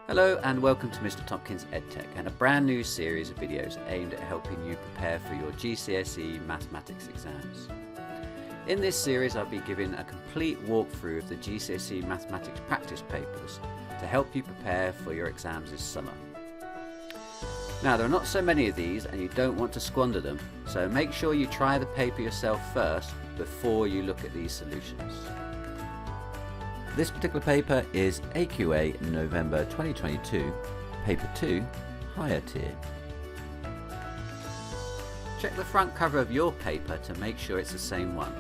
Hello and welcome to Mr. Tompkins EdTech and a brand new series of videos aimed at helping you prepare for your GCSE mathematics exams. In this series I'll be giving a complete walkthrough of the GCSE mathematics practice papers to help you prepare for your exams this summer. Now there are not so many of these and you don't want to squander them, so make sure you try the paper yourself first before you look at these solutions. This particular paper is AQA November 2022, Paper 2, Higher Tier. Check the front cover of your paper to make sure it's the same one.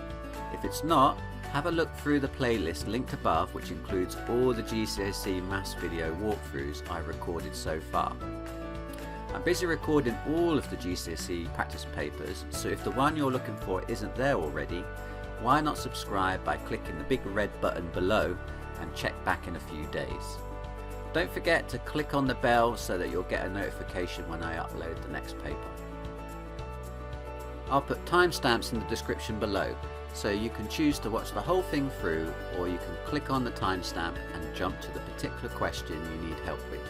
If it's not, have a look through the playlist linked above, which includes all the GCSE Maths video walkthroughs I've recorded so far. I'm busy recording all of the GCSE practice papers, so if the one you're looking for isn't there already, why not subscribe by clicking the big red button below and check back in a few days. Don't forget to click on the bell so that you'll get a notification when I upload the next paper. I'll put timestamps in the description below, so you can choose to watch the whole thing through, or you can click on the timestamp and jump to the particular question you need help with.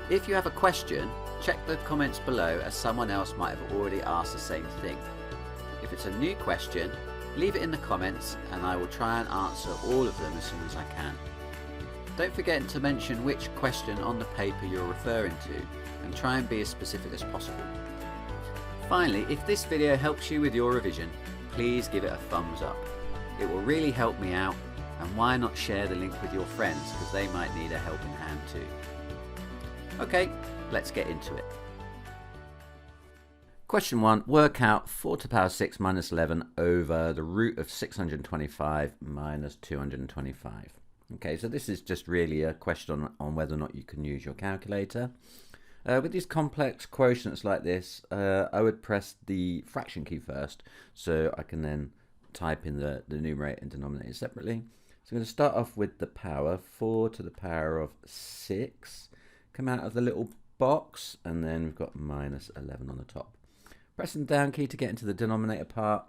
If you have a question, check the comments below as someone else might have already asked the same thing. If it's a new question, leave it in the comments and I will try and answer all of them as soon as I can. Don't forget to mention which question on the paper you're referring to and try and be as specific as possible. Finally, if this video helps you with your revision, please give it a thumbs up. It will really help me out, and why not share the link with your friends because they might need a helping hand too. Okay, let's get into it. Question 1. Work out 4 to the power 6 minus 11 over the root of 625 minus 225. Okay, so this is just really a question on whether or not you can use your calculator. With these complex quotients like this, I would press the fraction key first, so I can then type in the numerator and denominator separately. So I'm going to start off with the power, 4 to the power of 6. Come out of the little box, and then we've got minus 11 on the top. Pressing the down key to get into the denominator part,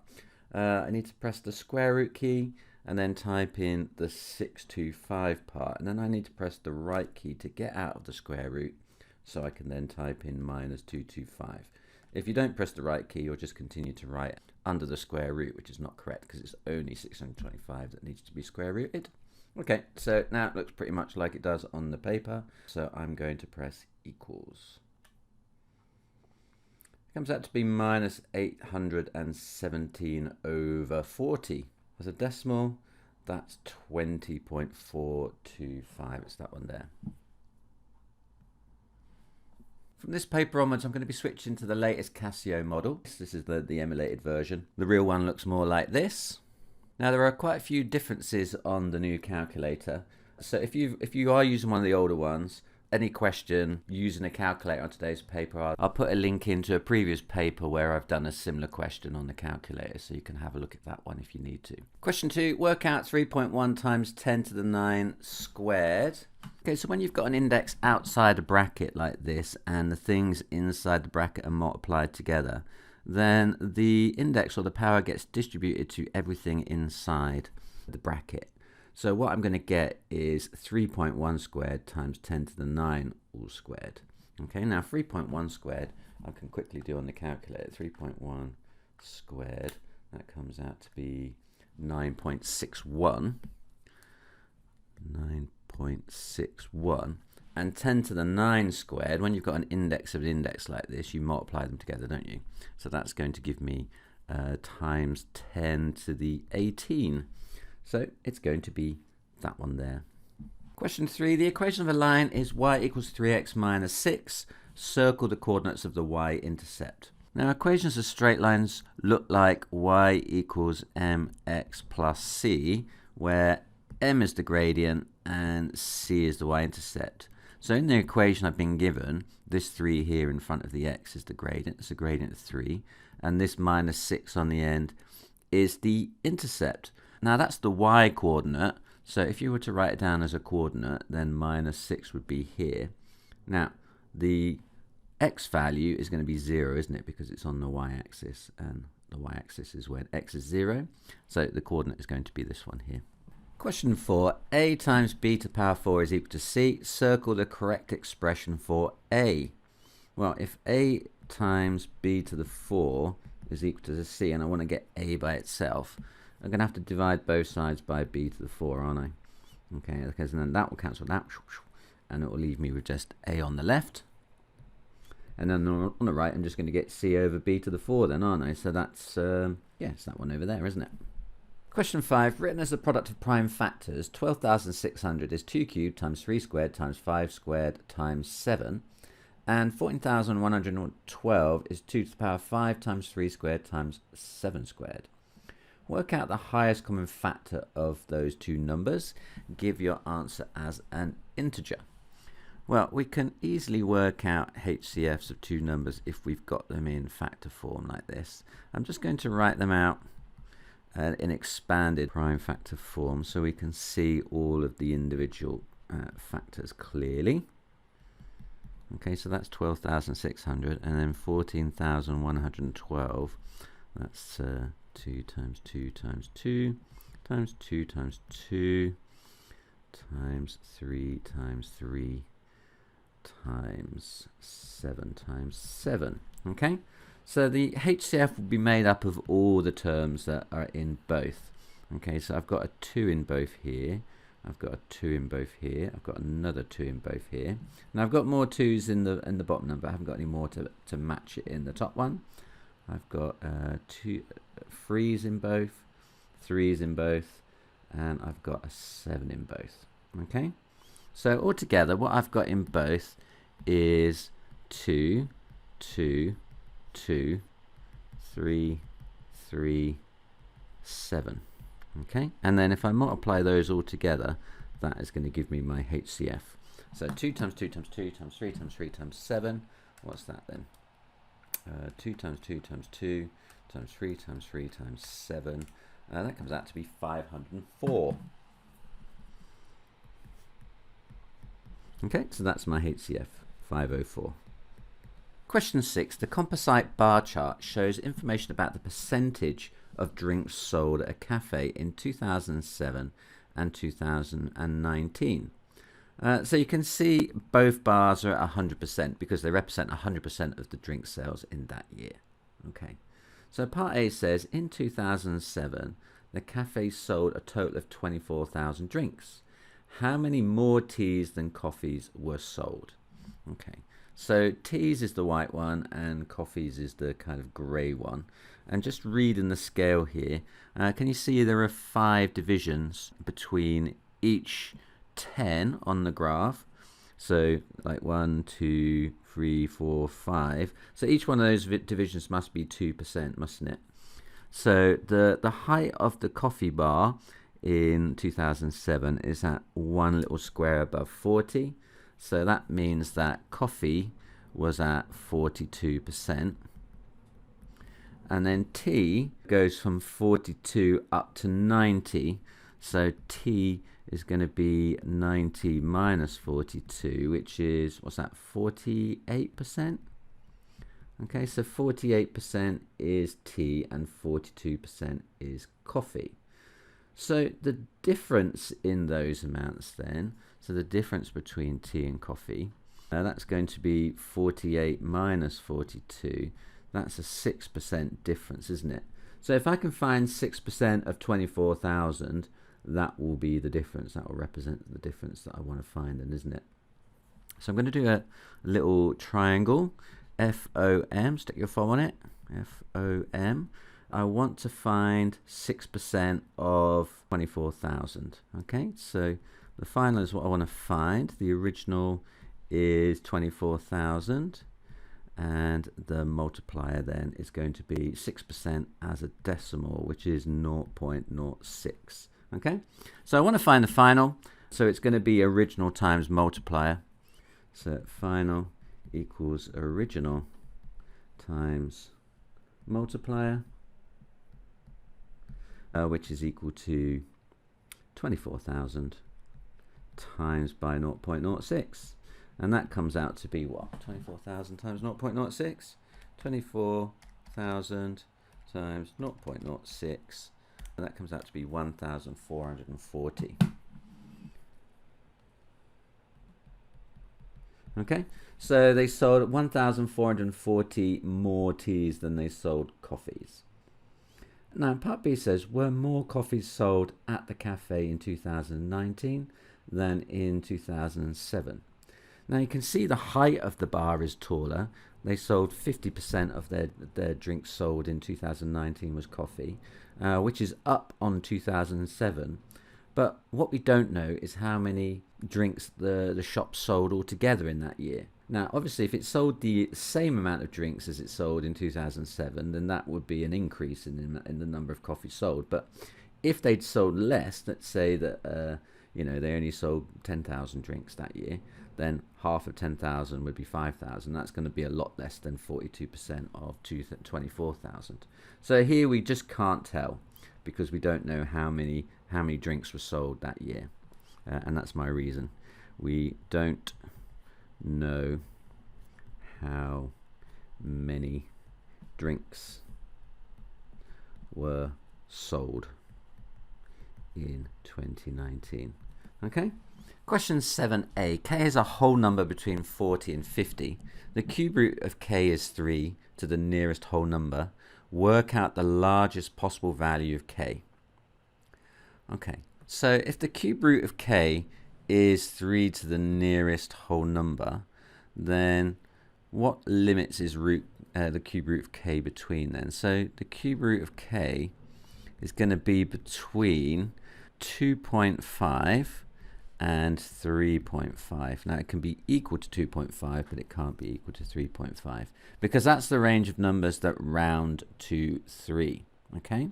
I need to press the square root key and then type in the 625 part, and then I need to press the right key to get out of the square root so I can then type in minus 225. If you don't press the right key, you'll just continue to write under the square root, which is not correct because it's only 625 that needs to be square rooted. Okay, so now it looks pretty much like it does on the paper, so I'm going to press equals. Comes out to be minus 817 over 40. As a decimal, that's 20.425. It's that one there. From this paper onwards, I'm going to be switching to the latest Casio model. This is the emulated version. The real one looks more like this. Now there are quite a few differences on the new calculator. So if you are using one of the older ones, any question using a calculator on today's paper, I'll put a link into a previous paper where I've done a similar question on the calculator, so you can have a look at that one if you need to. Question 2, work out 3.1 times 10 to the 9 squared. Okay, so when you've got an index outside a bracket like this and the things inside the bracket are multiplied together, then the index or the power gets distributed to everything inside the bracket. So what I'm going to get is 3.1 squared times 10 to the 9 all squared. Okay, now 3.1 squared I can quickly do on the calculator. 3.1 squared, that comes out to be 9.61. 9.61. And 10 to the 9 squared, when you've got an index of an index like this, you multiply them together, don't you? So that's going to give me times 10 to the 18. So it's going to be that one there. Question 3, the equation of a line is y equals 3x minus 6. Circle the coordinates of the y-intercept. Now equations of straight lines look like y equals mx plus c, where m is the gradient and c is the y-intercept. So in the equation I've been given, this 3 here in front of the x is the gradient. It's a gradient of 3. And this minus 6 on the end is the intercept. Now that's the y coordinate, so if you were to write it down as a coordinate, then minus 6 would be here. Now the x value is going to be 0, isn't it, because it's on the y-axis, and the y-axis is when x is 0, so the coordinate is going to be this one here. Question 4. A times b to the power 4 is equal to c. Circle the correct expression for a. Well, if a times b to the 4 is equal to c, and I want to get a by itself, I'm going to have to divide both sides by b to the 4, aren't I? Okay, because then that will cancel that, and it will leave me with just a on the left. And then on the right, I'm just going to get c over b to the 4 then, aren't I? So that's, it's that one over there, isn't it? Question 5, written as the product of prime factors, 12,600 is 2 cubed times 3 squared times 5 squared times 7. And 14,112 is 2 to the power 5 times 3 squared times 7 squared. Work out the highest common factor of those two numbers. Give your answer as an integer. Well, we can easily work out HCFs of two numbers if we've got them in factor form like this. I'm just going to write them out in expanded prime factor form so we can see all of the individual factors clearly. Okay, so that's 12,600, and then 14,112. That's 2 times 2 times 2 times 2 times 2 times 3 times 3 times 7 times 7. Okay, so the HCF will be made up of all the terms that are in both. Okay, so I've got a 2 in both here, I've got a 2 in both here, I've got another 2 in both here, and I've got more 2's in the bottom number. I haven't got any more to match it in the top one. I've got 2 3's in both, 3's in both, and I've got a 7 in both. Okay, so altogether what I've got in both is 2, 2, 2, 3, 3, 7. Okay, and then if I multiply those all together, that is going to give me my HCF. So 2 times 2 times 2 times 3 times 3 times 7. What's that then? 2 times 2 times 2 times 3 times 3 times 7. That comes out to be 504. Okay, so that's my HCF, 504. Question 6. The Composite bar chart shows information about the percentage of drinks sold at a cafe in 2007 and 2019. So you can see both bars are at 100% because they represent 100% of the drink sales in that year. Okay, so part A says in 2007 the cafe sold a total of 24,000 drinks. How many more teas than coffees were sold? Okay, so teas is the white one and coffees is the kind of grey one. And just reading the scale here, can you see there are 5 divisions between each 10 on the graph? So like 1, 2, 3, 4, 5. So each one of those divisions must be 2%, mustn't it? So the height of the coffee bar in 2007 is at one little square above 40. So that means that coffee was at 42%. And then tea goes from 42 up to 90. So tea is going to be 90 minus 42, which is, what's that, 48%? Okay, so 48% is tea and 42% is coffee. So the difference in those amounts then, so the difference between tea and coffee, that's going to be 48 minus 42. That's a 6% difference, isn't it? So if I can find 6% of 24,000, that will be the difference. That will represent the difference that I want to find, then, isn't it? So I'm going to do a little triangle, FOM, stick your thumb on it, FOM. I want to find 6% of 24,000. Okay, so the final is what I want to find. The original is 24,000. And the multiplier then is going to be 6% as a decimal, which is 0.06. Okay, so I want to find the final. So it's going to be original times multiplier. So final equals original times multiplier, which is equal to 24,000 times by 0.06. And that comes out to be what? 24,000 times 0.06? 24,000 times 0.06 and that comes out to be 1,440. Okay, so they sold 1,440 more teas than they sold coffees. Now, part B says, were more coffees sold at the cafe in 2019 than in 2007? Now, you can see the height of the bar is taller. They sold 50% of their drinks sold in 2019 was coffee, which is up on 2007. But what we don't know is how many drinks the shop sold altogether in that year. Now, obviously, if it sold the same amount of drinks as it sold in 2007, then that would be an increase in the number of coffees sold. But if they'd sold less, let's say that they only sold 10,000 drinks that year, then half of 10,000 would be 5,000. That's going to be a lot less than 42% of 24,000. So here we just can't tell because we don't know how many drinks were sold that year, and that's my reason. We don't know how many drinks were sold in 2019. Okay. Question 7a. K is a whole number between 40 and 50. The cube root of k is 3 to the nearest whole number. Work out the largest possible value of k. Okay, so if the cube root of k is 3 to the nearest whole number, then what limits is the cube root of k between then? So the cube root of k is going to be between 2.5 and 3.5. Now it can be equal to 2.5, but it can't be equal to 3.5 because that's the range of numbers that round to 3. Okay,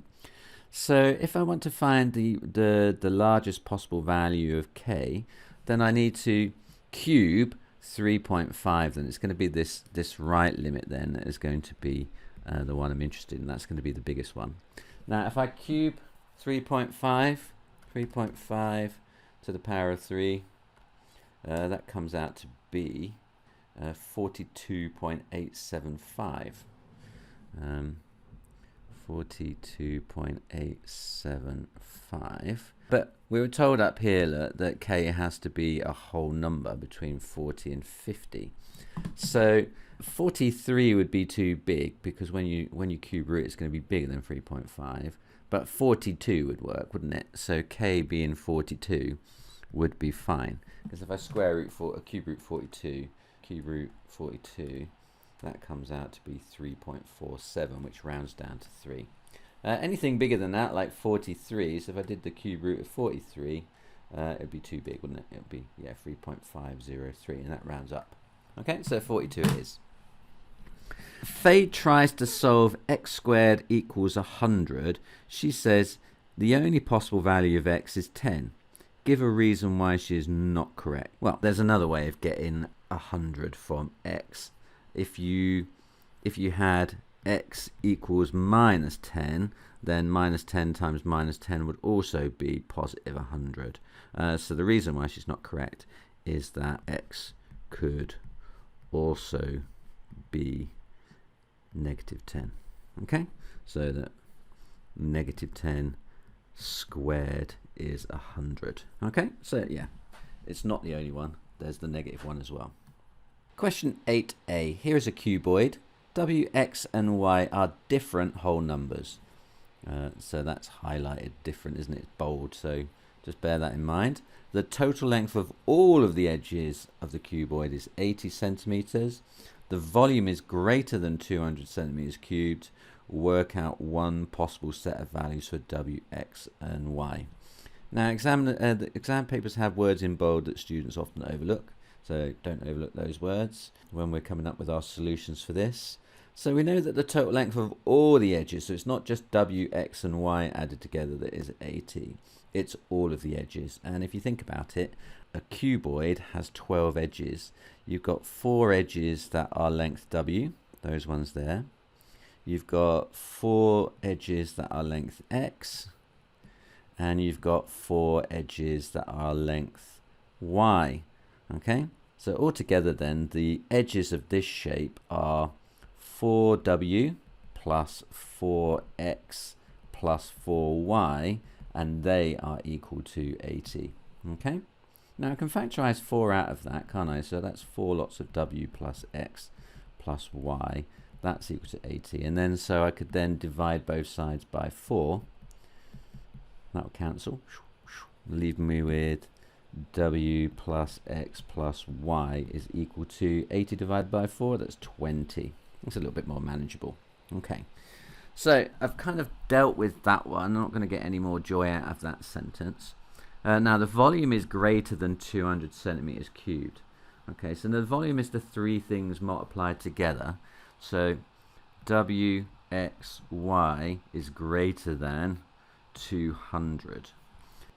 so if I want to find the largest possible value of k, then I need to cube 3.5. Then it's going to be this right limit then that is going to be the one I'm interested in. That's going to be the biggest one. Now if I cube 3.5 to the power of 3, that comes out to be 42.875. 42.875. But we were told up here that k has to be a whole number between 40 and 50. So 43 would be too big because when you cube root, it's going to be bigger than 3.5. But 42 would work, wouldn't it? So k being 42 would be fine. Because if I square root for a cube root 42, that comes out to be 3.47, which rounds down to 3. Anything bigger than that, like 43, so if I did the cube root of 43, it would be too big, wouldn't it? It would be, 3.503, and that rounds up. Okay, so 42 it is. Faye tries to solve x squared equals 100. She says the only possible value of x is 10. Give a reason why she is not correct. Well, there's another way of getting 100 from x. If you had x equals minus 10, then minus 10 times minus 10 would also be positive 100. So the reason why she's not correct is that x could also be negative 10. Okay, so that negative 10 squared is 100. Okay, so yeah, it's not the only one. There's the negative one as well. Question 8a. Here is a cuboid. W, x, and y are different whole numbers. So that's highlighted different, isn't it? It's bold, so just bear that in mind. The total length of all of the edges of the cuboid is 80 centimeters. The volume is greater than 200 centimeters cubed. Work out one possible set of values for w, x, and y. Now, the exam papers have words in bold that students often overlook, so don't overlook those words when we're coming up with our solutions for this. So we know that the total length of all the edges, so it's not just w, x, and y added together that is 80. It's all of the edges. And if you think about it, a cuboid has 12 edges. You've got 4 edges that are length w, those ones there. You've got 4 edges that are length x, and you've got 4 edges that are length y. Okay, so altogether then the edges of this shape are 4w plus 4x plus 4y, and they are equal to 80. Okay? Now I can factorize 4 out of that, can't I? So that's 4 lots of w plus x plus y. That's equal to 80. And then so I could then divide both sides by 4. That will cancel. Leave me with w plus x plus y is equal to 80 divided by 4. That's 20. It's a little bit more manageable. Okay. So I've kind of dealt with that one. I'm not going to get any more joy out of that sentence. Now the volume is greater than 200 centimeters cubed. Okay, so the volume is the three things multiplied together. So w, x, y is greater than 200.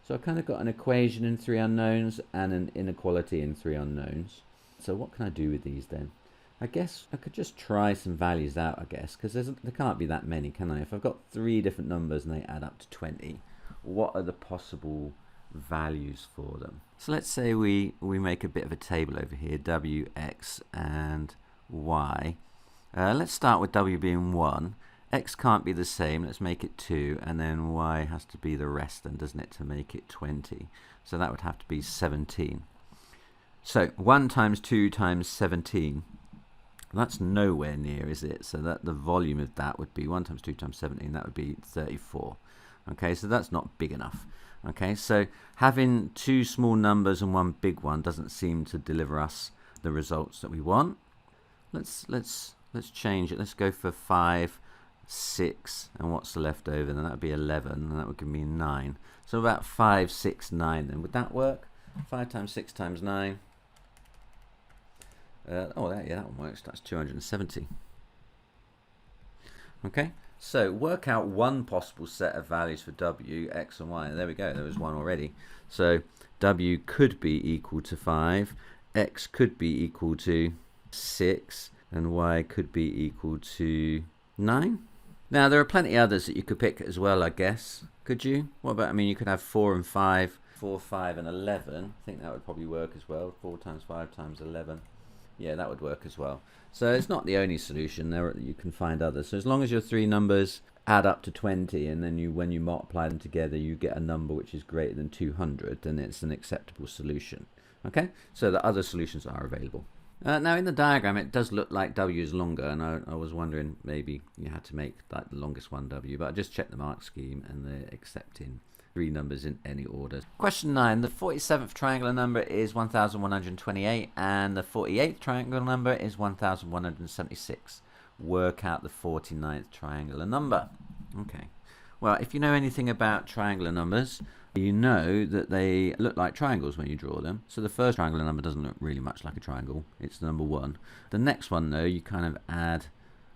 So I've kind of got an equation in 3 unknowns and an inequality in 3 unknowns. So what can I do with these then? I guess I could just try some values out, I guess, because there can't be that many, can I? If I've got 3 different numbers and they add up to 20, what are the possible values for them? So let's say we make a bit of a table over here, w, x, and y. Let's start with w being 1. X can't be the same, let's make it 2, and then y has to be the rest then, doesn't it, to make it 20. So that would have to be 17. So 1 times 2 times 17. That's nowhere near, is it? So that the volume of that would be 1 times 2 times 17, that would be 34. Okay, so that's not big enough. Okay, so having 2 small numbers and 1 big one doesn't seem to deliver us the results that we want. Let's change it. Let's go for 5, 6, and what's left over? Then that would be 11, and that would give me 9. So about 5, 6, 9 then. Would that work? 5 times 6 times 9. Yeah, that one works. That's 270. Okay, so work out one possible set of values for w, x, and y. There we go. There was one already. So w could be equal to 5, x could be equal to 6, and y could be equal to 9. Now there are plenty others that you could pick as well, I guess. Could you? What about, I mean, you could have 4 and 5, 4, 5, and 11. I think that would probably work as well. 4 times 5 times 11. Yeah, that would work as well. So it's not the only solution. You can find others. So as long as your 3 numbers add up to 20, and then when you multiply them together, you get a number which is greater than 200, then it's an acceptable solution. Okay, so the other solutions are available. Now in the diagram, it does look like w is longer, and I was wondering maybe you had to make that the longest one w, but I just checked the mark scheme and they're accepting 3 numbers in any order. Question 9. The 47th triangular number is 1128 and the 48th triangular number is 1176. Work out the 49th triangular number. Okay. Well, if you know anything about triangular numbers, you know that they look like triangles when you draw them. So the first triangular number doesn't look really much like a triangle. It's the number 1. The next one, though, you kind of add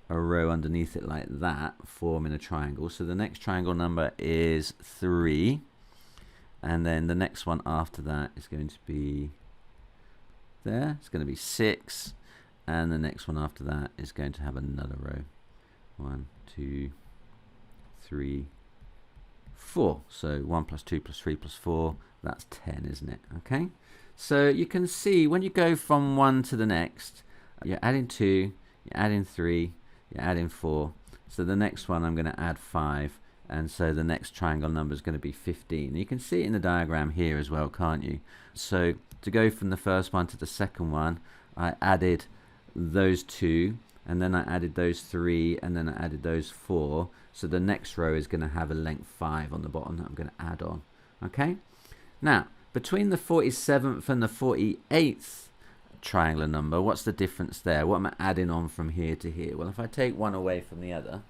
a row underneath it like that, forming a triangle. So the next triangle number is 3, and then the next one after that is going to be there. It's going to be 6, and the next one after that is going to have another row. 1, 2, 3, 4. So 1 plus 2 plus 3 plus 4, that's 10, isn't it? Okay, so you can see when you go from one to the next, you're adding 2, you're adding 3, you're adding 4. So the next one I'm going to add 5, and so the next triangle number is going to be 15. You can see it in the diagram here as well, can't you? So to go from the first one to the second one, I added those 2, and then I added those 3, and then I added those 4. So the next row is going to have a length 5 on the bottom that I'm going to add on. Okay, now between the 47th and the 48th triangular number, what's the difference there? What am I adding on from here to here? Well, if I take one away from the other,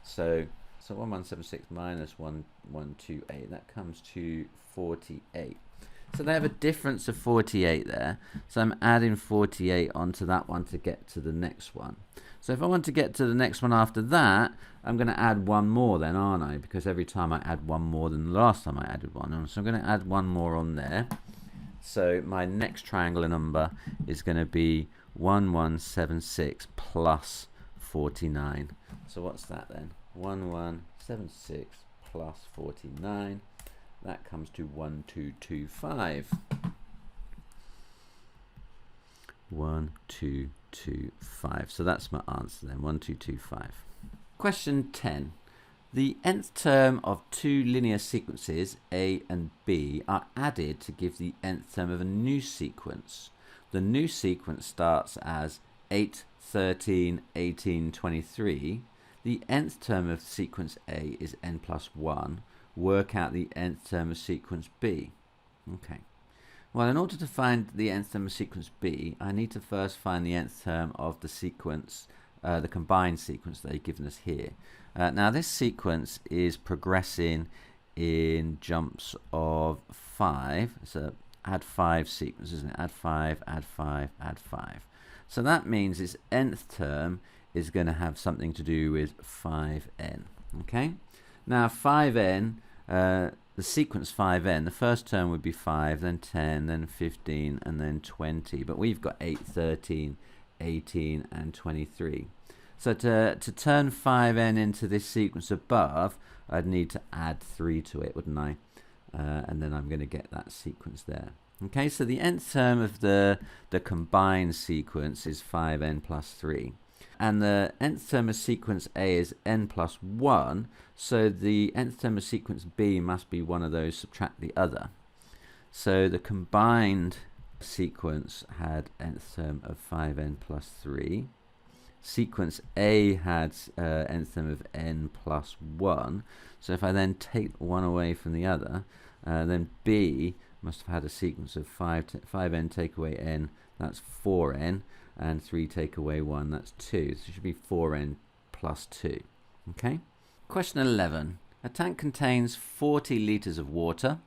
so 1176 minus 1128, that comes to 48. So they have a difference of 48 there. So I'm adding 48 onto that one to get to the next one. So if I want to get to the next one after that, I'm going to add one more then, aren't I? Because every time I add one more than the last time I added one on. So I'm going to add one more on there. So my next triangular number is going to be 1176 plus 49. So what's that then? 1176 plus 49. That comes to 1225. 1225. So that's my answer then, 1225. Question 10. The nth term of two linear sequences, A and B, are added to give the nth term of a new sequence. The new sequence starts as 8, 13, 18, 23. The nth term of sequence A is n plus 1. Work out the nth term of sequence B. Okay. Well, in order to find the nth term of sequence B, I need to first find the nth term of the sequence, the combined sequence that they've given us here. Now, this sequence is progressing in jumps of 5. So add 5 sequences, isn't it? Add 5, add 5, add 5. So that means its nth term is going to have something to do with 5n. Okay. Now 5n, the sequence 5n, the first term would be 5, then 10, then 15, and then 20. But we've got 8, 13, 18, and 23. So to turn 5n into this sequence above, I'd need to add 3 to it, wouldn't I? And then I'm going to get that sequence there. Okay, so the nth term of the combined sequence is 5n plus 3. And the nth term of sequence A is n plus 1, so the nth term of sequence B must be one of those, subtract the other. So the combined sequence had nth term of 5n plus 3. Sequence A had nth term of n plus 1. So if I then take one away from the other, then B must have had a sequence of 5n take away n, that's 4n, and 3 take away 1, that's 2. So it should be 4n plus 2. Okay? Question 11. A tank contains 40 litres of water.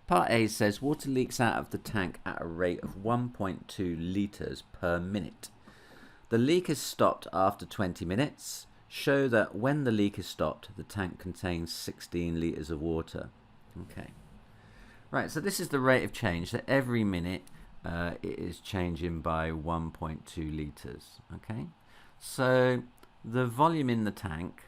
Part A says water leaks out of the tank at a rate of 1.2 litres per minute. The leak is stopped after 20 minutes. Show that when the leak is stopped, the tank contains 16 litres of water. Okay. Right, so this is the rate of change. So every minute it is changing by 1.2 litres. Okay. So the volume in the tank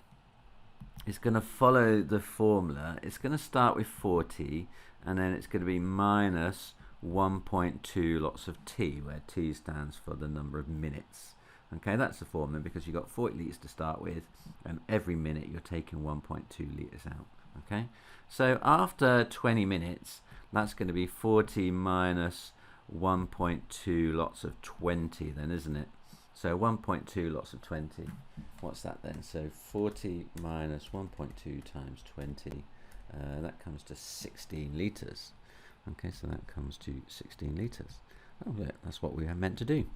is going to follow the formula. It's going to start with 40, and then it's going to be minus 1.2 lots of t, where t stands for the number of minutes. Okay, that's the formula, because you've got 40 litres to start with, and every minute you're taking 1.2 litres out. Okay, so after 20 minutes, that's going to be 40 minus 1.2 lots of 20 then, isn't it? So 1.2 lots of 20, what's that then? So 40 minus 1.2 times 20, that comes to 16 litres. Okay, so that comes to 16 litres. Oh, yeah, that's what we are meant to do.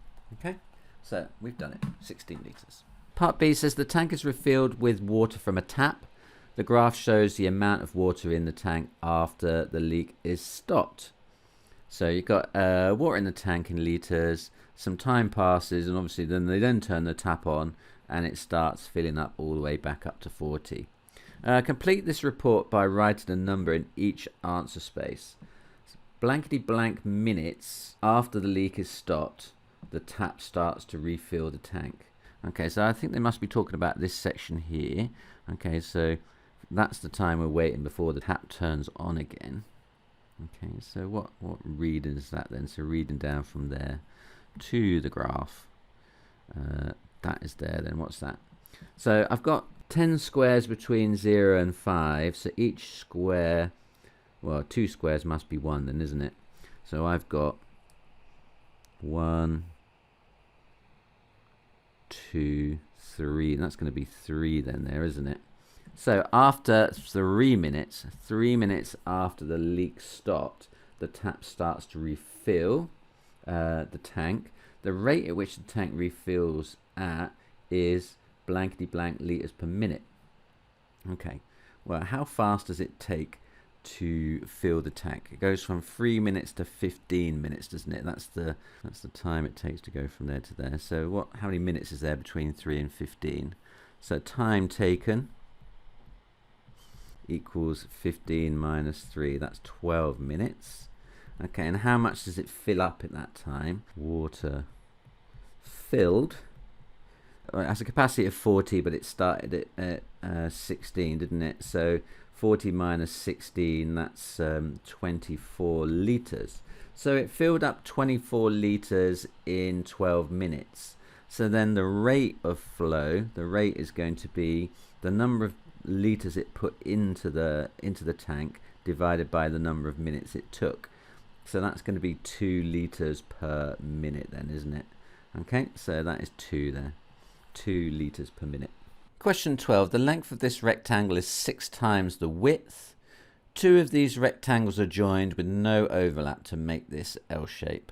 Okay, so we've done it, 16 litres. Part B says the tank is refilled with water from a tap. The graph shows the amount of water in the tank after the leak is stopped. So you've got water in the tank in litres, some time passes, and obviously then they turn the tap on and it starts filling up all the way back up to 40. Complete this report by writing a number in each answer space. Blankety blank minutes after the leak is stopped, the tap starts to refill the tank. Okay, so I think they must be talking about this section here. Okay, so that's the time we're waiting before the tap turns on again. Okay, so what reading is that then? So reading down from there to the graph, that is there then. What's that? So I've got 10 squares between 0 and 5, so each square, well, 2 squares must be 1 then, isn't it? So I've got 1, 2, 3, and that's going to be 3 then there, isn't it? So after 3 minutes after the leak stopped, the tap starts to refill the tank. The rate at which the tank refills at is blankety blank litres per minute. Okay, well, how fast does it take to fill the tank? It goes from 3 minutes to 15 minutes, doesn't it? That's the time it takes to go from there to there. So how many minutes is there between 3 and 15? So time taken equals 15 minus 3, that's 12 minutes. Okay, and how much does it fill up in that time? Water filled, it has a capacity of 40, but it started at 16, didn't it? So 40 minus 16, that's 24 litres. So it filled up 24 litres in 12 minutes. So then the rate of flow, the rate is going to be the number of litres it put into the tank divided by the number of minutes it took. So that's going to be 2 litres per minute then, isn't it? Okay, so that is 2 there. 2 litres per minute. Question 12. The length of this rectangle is 6 times the width. 2 of these rectangles are joined with no overlap to make this L shape.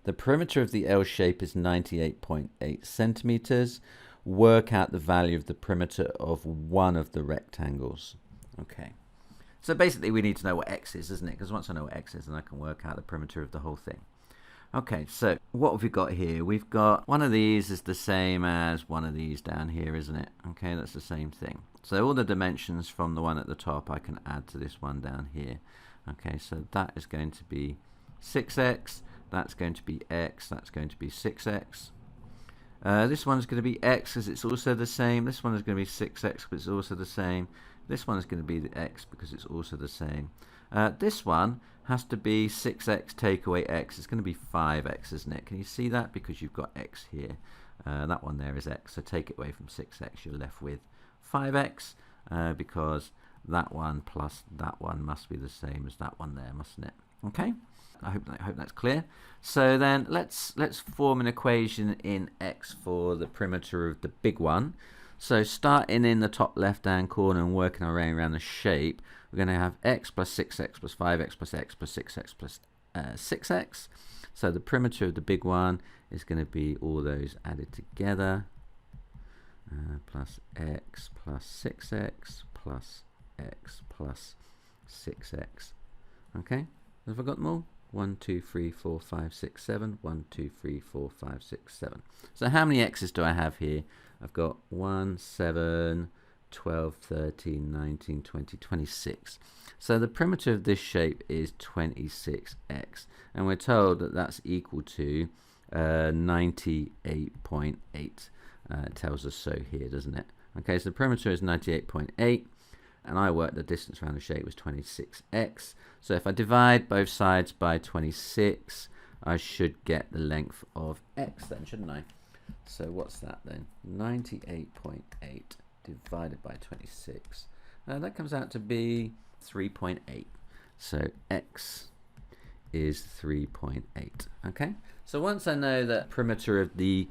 The perimeter of the L shape is 98.8 centimetres. Work out the value of the perimeter of one of the rectangles. Okay. So basically we need to know what x is, isn't it? Because once I know what x is, then I can work out the perimeter of the whole thing. Okay, so what have we got here? We've got one of these is the same as one of these down here, isn't it? Okay, that's the same thing. So all the dimensions from the one at the top I can add to this one down here. Okay, so that is going to be 6x, that's going to be x, that's going to be 6x. This one is going to be x because it's also the same. This one is going to be 6x because it's also the same. This one is going to be the x because it's also the same. This one has to be 6x take away x. It's going to be 5x, isn't it? Can you see that? Because you've got x here. That one there is x. So take it away from 6x. You're left with 5x because that one plus that one must be the same as that one there, mustn't it? Okay. I hope that's clear. So then let's form an equation in x for the perimeter of the big one. So starting in the top left hand corner and working our way around the shape, we're going to have x plus 6x plus 5x plus x plus 6x plus 6x. So the perimeter of the big one is going to be all those added together, plus x plus 6x plus x plus 6x. Okay, have I got them all? 1, 2, 3, 4, 5, 6, 7. 1, 2, 3, 4, 5, 6, 7. So how many x's do I have here? I've got 1, 7, 12, 13, 19, 20, 26. So the perimeter of this shape is 26x. And we're told that that's equal to 98.8. It tells us so here, doesn't it? Okay, so the perimeter is 98.8. And I worked the distance around the shape was 26x. So if I divide both sides by 26, I should get the length of x then, shouldn't I? So what's that then? 98.8 divided by 26. That comes out to be 3.8. So x is 3.8. Okay. So once I know that perimeter of the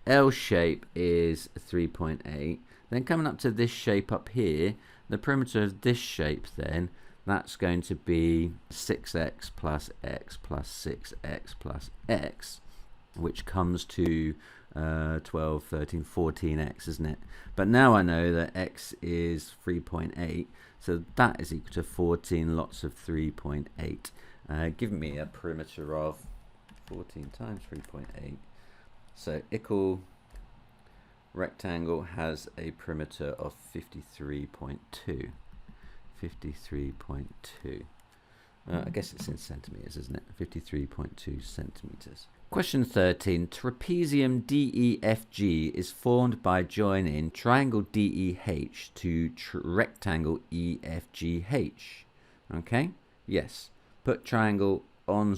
L shape is 3.8, then coming up to this shape up here, the perimeter of this shape then, that's going to be 6x plus x plus 6x plus x, which comes to 12, 13, 14x, isn't it? But now I know that x is 3.8, so that is equal to 14 lots of 3.8, giving me a perimeter of 14 times 3.8. So equal rectangle has a perimeter of 53.2. 53.2. I guess it's in centimeters, isn't it? 53.2 centimeters. Question 13. Trapezium DEFG is formed by joining triangle DEH to rectangle EFGH. Okay? Yes. Put triangle on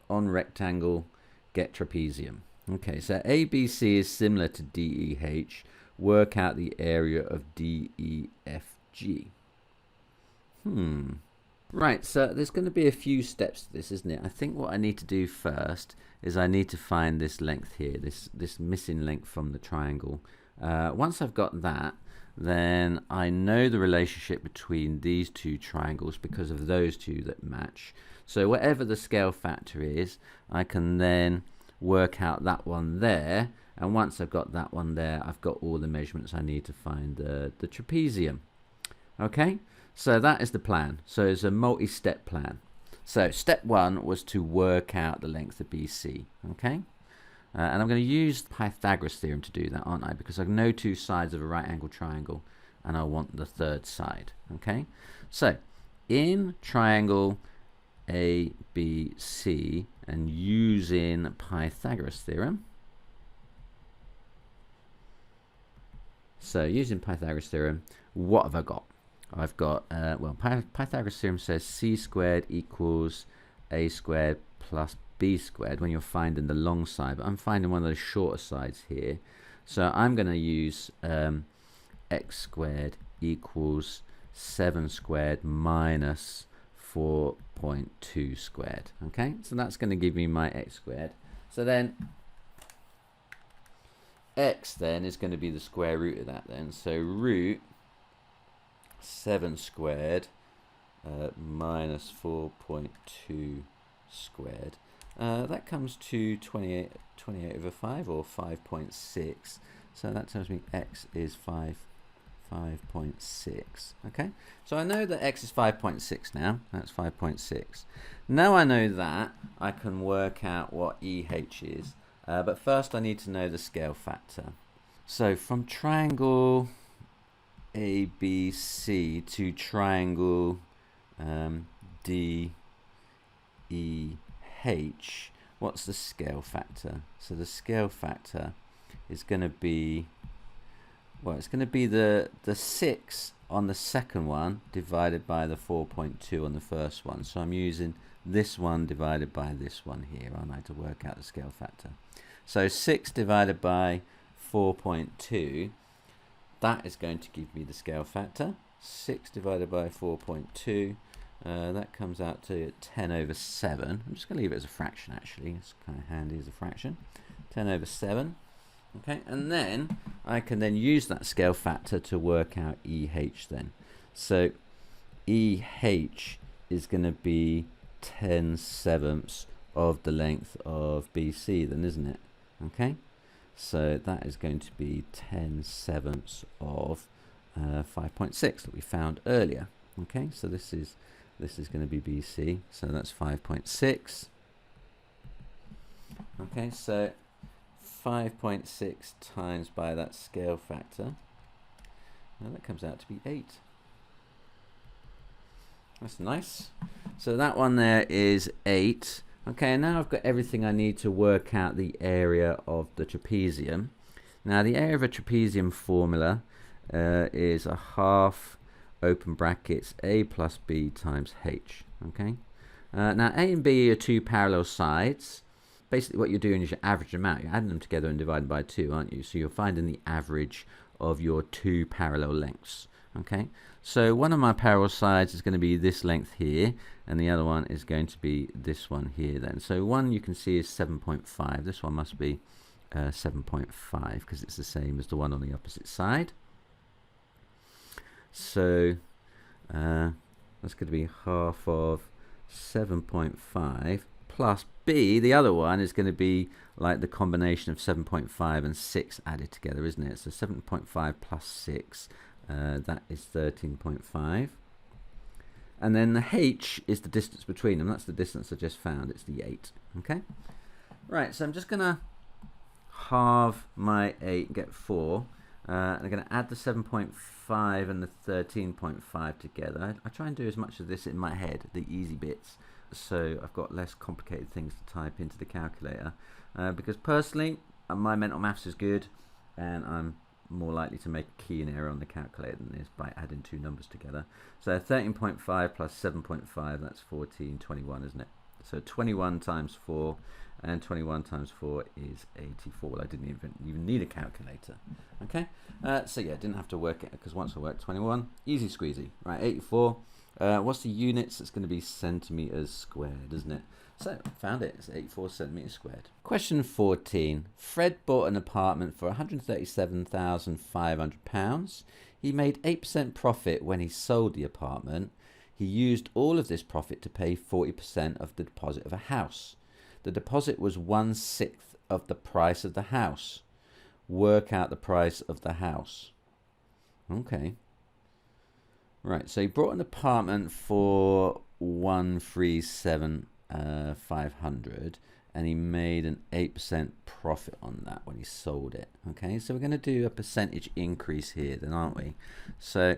rectangle, get trapezium. Okay, so ABC is similar to DEH. Work out the area of DEFG. Right, so there's going to be a few steps to this, isn't it? I think what I need to do first is I need to find this length here, this missing length from the triangle. Once I've got that, then I know the relationship between these two triangles because of those two that match. So whatever the scale factor is, I can then work out that one there, and once I've got that one there, I've got all the measurements I need to find the trapezium. Okay, so that is the plan. So it's a multi-step plan. So step 1 was to work out the length of BC. Okay, and I'm going to use the Pythagoras theorem to do that, aren't I? Because I know two sides of a right angle triangle and I want the third side. Okay, so in triangle ABC and using Pythagoras theorem, so using Pythagoras theorem, what have I got? I've got, well, Pythagoras theorem says c squared equals a squared plus b squared when you're finding the long side, but I'm finding one of the shorter sides here. So I'm going to use x squared equals 7 squared minus 4.2 squared. Okay, so that's going to give me my x squared. So then x then is going to be the square root of that then. So root 7 squared minus 4.2 squared. That comes to 28 over 5, or 5.6. So that tells me x is 5.6. Okay, so I know that x is 5.6 now. That's 5.6. Now I know that, I can work out what EH is. But first I need to know the scale factor. So from triangle ABC to triangle DEH, what's the scale factor? So the scale factor is going to be, well, it's going to be the 6 on the second one divided by the 4.2 on the first one. So I'm using this one divided by this one here, aren't I, to work out the scale factor. So 6 divided by 4.2, that is going to give me the scale factor. 6 divided by 4.2, that comes out to 10 over 7. I'm just going to leave it as a fraction, actually. It's kind of handy as a fraction. 10 over 7. Okay, and then I can then use that scale factor to work out EH then. So EH is going to be 10/7 of the length of BC then, isn't it? Okay, so that is going to be 10/7 of 5.6 that we found earlier. Okay, so this is going to be BC, so that's 5.6. Okay, so 5.6 times by that scale factor, and that comes out to be 8. That's nice. So that one there is 8. Okay, and now I've got everything I need to work out the area of the trapezium. Now the area of a trapezium formula is a half open brackets a plus b times h. Okay, now a and b are two parallel sides. Basically what you're doing is you're averaging them out. You're adding them together and dividing by 2, aren't you? So you're finding the average of your two parallel lengths. Okay, so one of my parallel sides is going to be this length here, and the other one is going to be this one here then. So one you can see is 7.5. This one must be 7.5 because it's the same as the one on the opposite side. So that's going to be half of 7.5 plus b. The other one is going to be like the combination of 7.5 and 6 added together, isn't it? So 7.5 plus 6, that is 13.5. And then the h is the distance between them. That's the distance I just found. It's the 8. Okay. Right, so I'm just going to halve my 8 and get 4. And I'm going to add the 7.5 and the 13.5 together. I try and do as much of this in my head, the easy bits, so I've got less complicated things to type into the calculator. Because personally, my mental maths is good, and I'm more likely to make a key in error on the calculator than this by adding two numbers together. So 13.5 plus 7.5, that's 1421, isn't it? So 21 times 4, and 21 times 4 is 84. Well, I didn't even need a calculator. Okay, so yeah, didn't have to work it, because once I worked 21, easy squeezy. Right, 84. What's the units? It's going to be centimeters squared, isn't it? So found it. It's 84 centimeters squared. Question 14. Fred bought an apartment for £137,500. He made 8% profit when he sold the apartment. He used all of this profit to pay 40% of the deposit of a house. The deposit was 1/6 of the price of the house. Work out the price of the house. Okay. Right, so he bought an apartment for £137,500, and he made an 8% profit on that when he sold it. Okay, so we're going to do a percentage increase here then, aren't we? So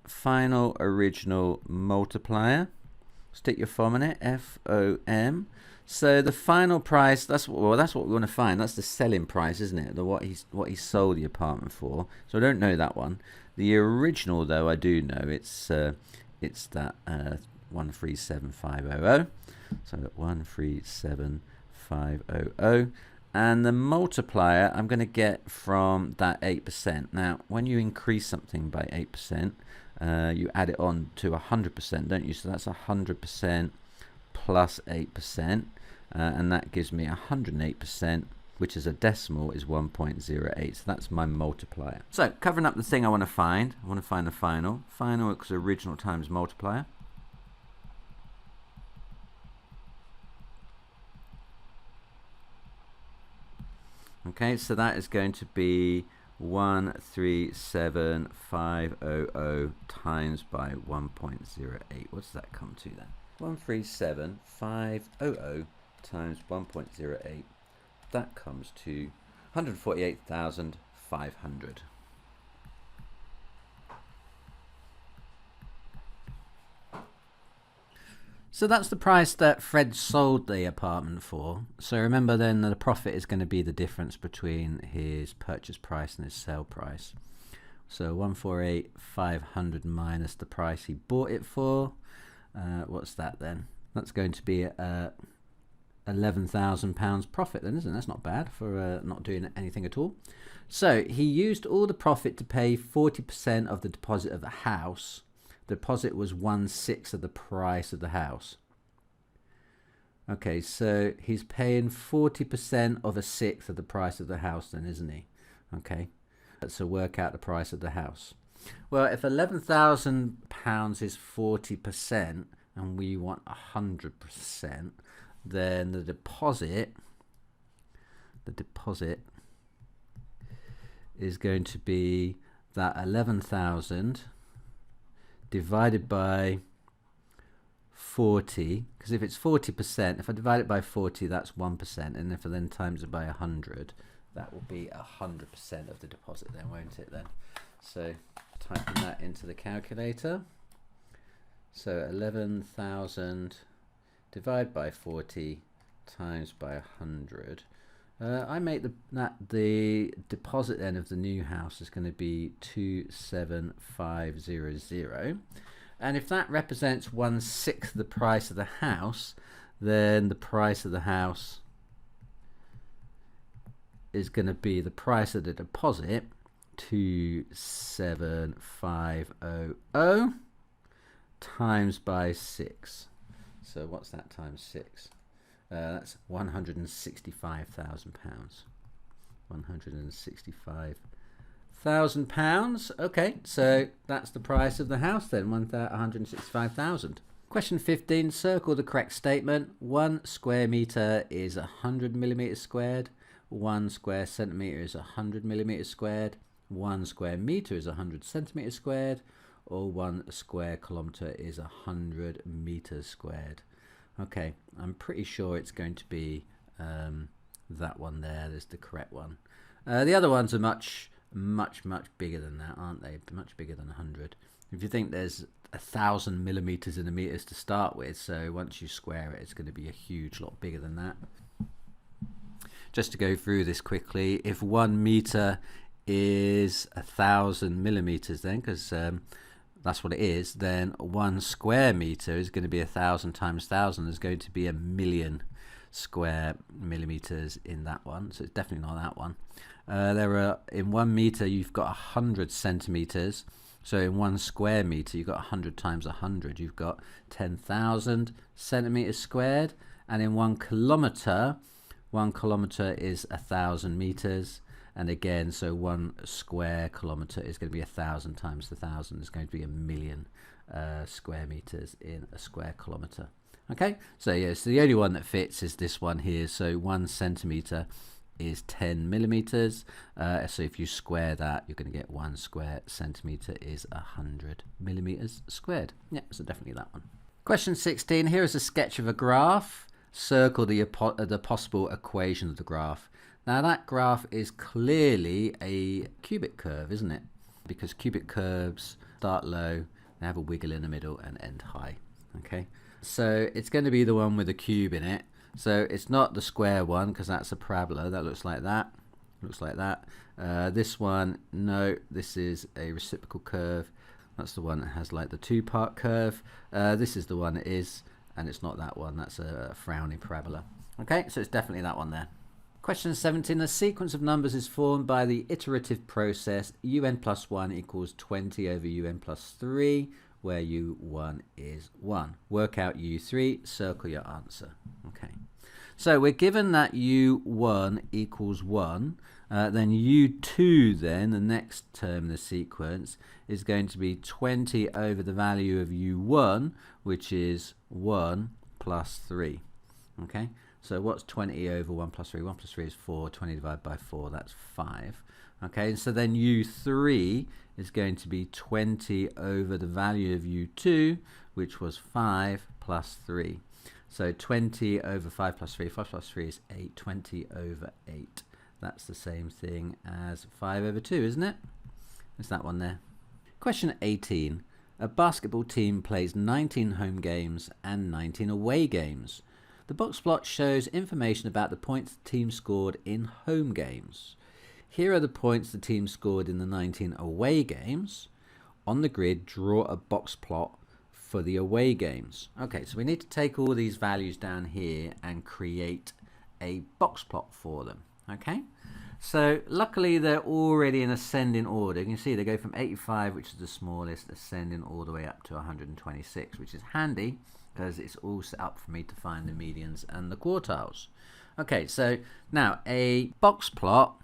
final original multiplier, stick your FOM in it, FOM. So the final price, that's what we want to find. That's the selling price, isn't it? What he sold the apartment for. So I don't know that one. The original, though, I do know. It's that 137,500. So 137,500. And the multiplier I'm going to get from that 8%. Now, when you increase something by 8%, you add it on to 100%, don't you? So that's 100% plus 8%, and that gives me 108%, which is a decimal, is 1.08. So that's my multiplier. So covering up the thing I want to find the final. Final equals original times multiplier. Okay, so that is going to be 137,500 times by 1.08. What does that come to then? 137,500 times 1.08. That comes to 148,500. So that's the price that Fred sold the apartment for. So remember then that the profit is going to be the difference between his purchase price and his sale price. So 148,500 minus the price he bought it for. What's that then? That's going to be £11,000 profit then, isn't it? That's not bad for not doing anything at all. So he used all the profit to pay 40% of the deposit of the house. The deposit was 1/6 of the price of the house. Okay, so he's paying 40% of 1/6 of the price of the house then, isn't he? Okay, so work out the price of the house. Well, if £11,000 is 40% and we want 100%, then the deposit is going to be that 11,000 divided by 40, because if it's 40%, if I divide it by 40, that's 1%, and if I then times it by 100, that will be 100% of the deposit then, won't it then? So typing that into the calculator. So 11,000 divided by 40 times by 100. I make the deposit then of the new house is going to be 27500, and if that represents 1/6 the price of the house, then the price of the house is going to be the price of the deposit, 27500 times by 6. So what's that times 6? That's £165,000. £165,000. Okay, so that's the price of the house then, 165,000. Question 15. Circle the correct statement. 1 square meter is 100 millimeters squared. 1 square centimeter is 100 millimeters squared. 1 square meter is 100 centimeters squared. Or 1 square kilometer is 100 meters squared. Okay, I'm pretty sure it's going to be that one there. There's the correct one. The other ones are much bigger than that, aren't they? Much bigger than 100. If you think there's 1,000 millimeters in the meters to start with, so once you square it, it's going to be a huge lot bigger than that. Just to go through this quickly, if 1 meter is 1,000 millimeters, then because that's what it is, then 1 square meter is going to be 1,000 times 1,000. There's going to be 1,000,000 square millimeters in that one, so it's definitely not that one. There are, in 1 meter you've got 100 centimeters, so in 1 square meter you've got 100 times 100, you've got 10,000 centimeters squared. And in 1 kilometer is 1,000 meters. And again, so 1 square kilometer is going to be 1,000 times 1,000. It's going to be 1,000,000 square meters in a square kilometer. Okay, so yeah, so the only one that fits is this one here. So 1 centimeter is 10 millimeters. So if you square that, you're going to get 1 square centimeter is 100 millimeters squared. Yeah, so definitely that one. Question 16. Here is a sketch of a graph. Circle the possible equation of the graph. Now that graph is clearly a cubic curve, isn't it? Because cubic curves start low, they have a wiggle in the middle and end high. Okay, so it's going to be the one with a cube in it. So it's not the square one because that's a parabola. That looks like that. Looks like that. This one, no, this is a reciprocal curve. That's the one that has like the 2-part curve. This is the one it is, and it's not that one. That's a frowny parabola. Okay, so it's definitely that one there. Question 17. A sequence of numbers is formed by the iterative process un plus 1 equals 20 over un plus 3, where u1 is 1. Work out u3, circle your answer. Okay. So we're given that u1 equals 1. Then u2, then, the next term in the sequence, is going to be 20 over the value of u1, which is 1 plus 3. Okay? So what's 20 over 1 plus 3? 1 plus 3 is 4. 20 divided by 4, that's 5. Okay, and so then u3 is going to be 20 over the value of u2, which was 5 plus 3. So 20 over 5 plus 3. 5 plus 3 is 8. 20 over 8. That's the same thing as 5 over 2, isn't it? It's that one there. Question 18. A basketball team plays 19 home games and 19 away games. The box plot shows information about the points the team scored in home games. Here are the points the team scored in the 19 away games. On the grid, draw a box plot for the away games. Okay, so we need to take all these values down here and create a box plot for them. Okay, so luckily they're already in ascending order. You can see they go from 85, which is the smallest, ascending all the way up to 126, which is handy because it's all set up for me to find the medians and the quartiles. Okay, so now a box plot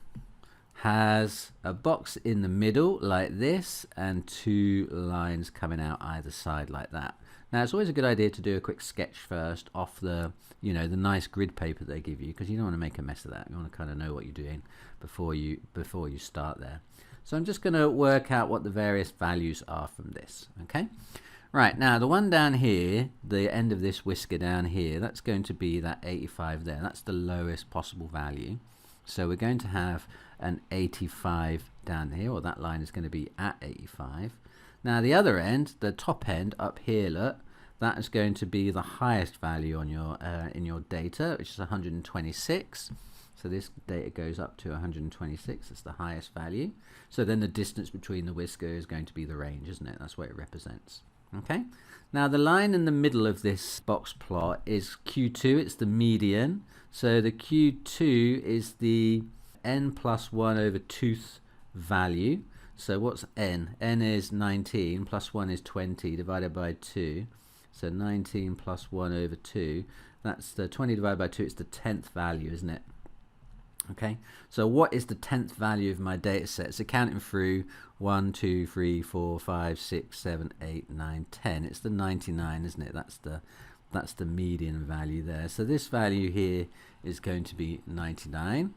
has a box in the middle like this and two lines coming out either side like that. Now it's always a good idea to do a quick sketch first off the, the nice grid paper they give you, because you don't want to make a mess of that. You want to kind of know what you're doing before you start there. So I'm just going to work out what the various values are from this. Okay. Right, now the one down here, the end of this whisker down here, that's going to be that 85 there. That's the lowest possible value. So we're going to have an 85 down here, or that line is going to be at 85. Now the other end, the top end up here, look, that is going to be the highest value on your in your data, which is 126. So this data goes up to 126. It's the highest value. So then the distance between the whisker is going to be the range, isn't it? That's what it represents. Okay. Now the line in the middle of this box plot is Q2. It's the median. So the Q2 is the n plus 1 over 2th value. So what's n? N is 19 plus 1 is 20 divided by 2. So 19 plus 1 over 2. That's the 20 divided by 2. It's the 10th value, isn't it? Okay, so what is the 10th value of my data set? So counting through 1, 2, 3, 4, 5, 6, 7, 8, 9, 10. It's the 99, isn't it? That's the median value there. So this value here is going to be 99.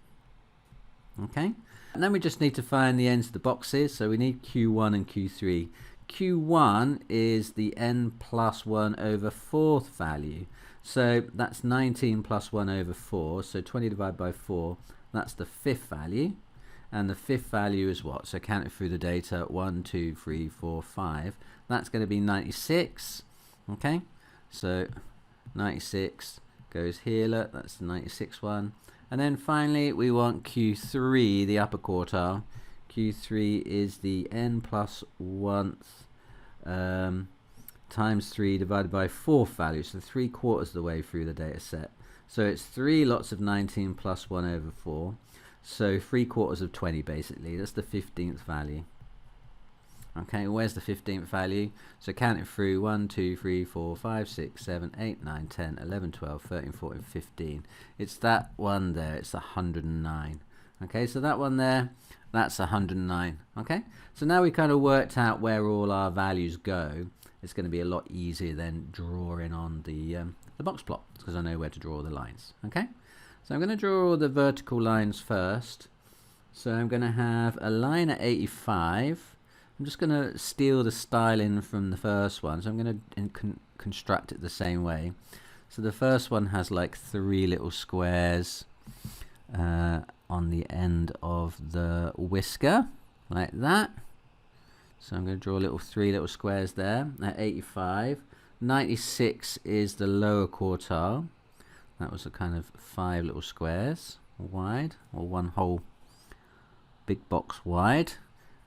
Okay, and then we just need to find the ends of the boxes. So we need Q1 and Q3. Q1 is the n plus 1 over 4th value. So that's 19 plus 1 over 4. So 20 divided by 4. That's the 5th value, and the 5th value is what? So counting through the data, 1, 2, 3, 4, 5. That's going to be 96. Okay, so 96 goes here. Look, that's the 96 one. And then finally, we want Q3, the upper quartile. Q3 is the n plus 1th times 3 divided by 4th value, so 3/4 of the way through the data set. So it's 3 lots of 19 plus 1 over 4. So 3/4 of 20 basically. That's the 15th value. Okay, where's the 15th value? So count it through 1, 2, 3, 4, 5, 6, 7, 8, 9, 10, 11, 12, 13, 14, 15. It's that one there. It's 109. Okay, so that one there, that's 109. Okay, so now we kind of worked out where all our values go. It's going to be a lot easier than drawing on the box plot, because I know where to draw the lines. Okay, so I'm going to draw the vertical lines first. So I'm going to have a line at 85. I'm just going to steal the styling from the first one, so I'm going to construct it the same way. So the first one has like 3 little squares on the end of the whisker, like that. So I'm going to draw 3 little squares there at 85. 96 is the lower quartile. That was a kind of 5 little squares wide, or one whole big box wide.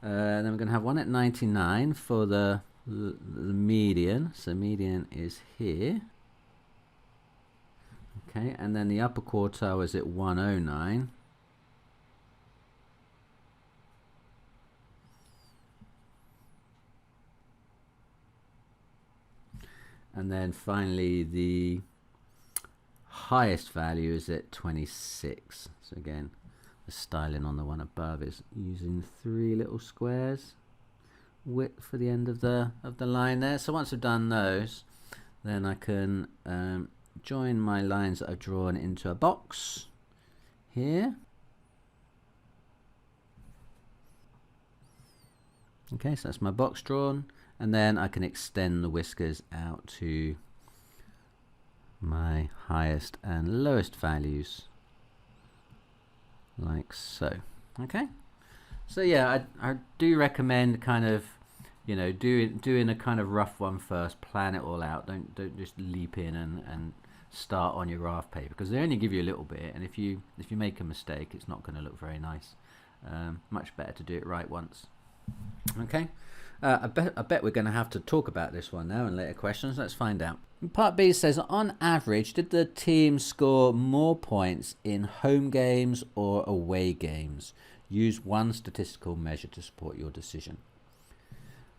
Then we're going to have one at 99 for the median. So median is here. Okay, and then the upper quartile is at 109. And then finally the highest value is at 26. So again, the styling on the one above is using 3 little squares width for the end of the line there. So once I've done those, then I can join my lines that I've drawn into a box here. Okay, so that's my box drawn, and then I can extend the whiskers out to my highest and lowest values like so. Okay, so yeah, I do recommend kind of, you know, doing a kind of rough one first, plan it all out. Don't just leap in and start on your graph paper, because they only give you a little bit, and if you make a mistake, it's not going to look very nice. Much better to do it right once. Okay, I bet we're going to have to talk about this one now in later questions. Let's find out. Part B says, on average, did the team score more points in home games or away games? Use one statistical measure to support your decision.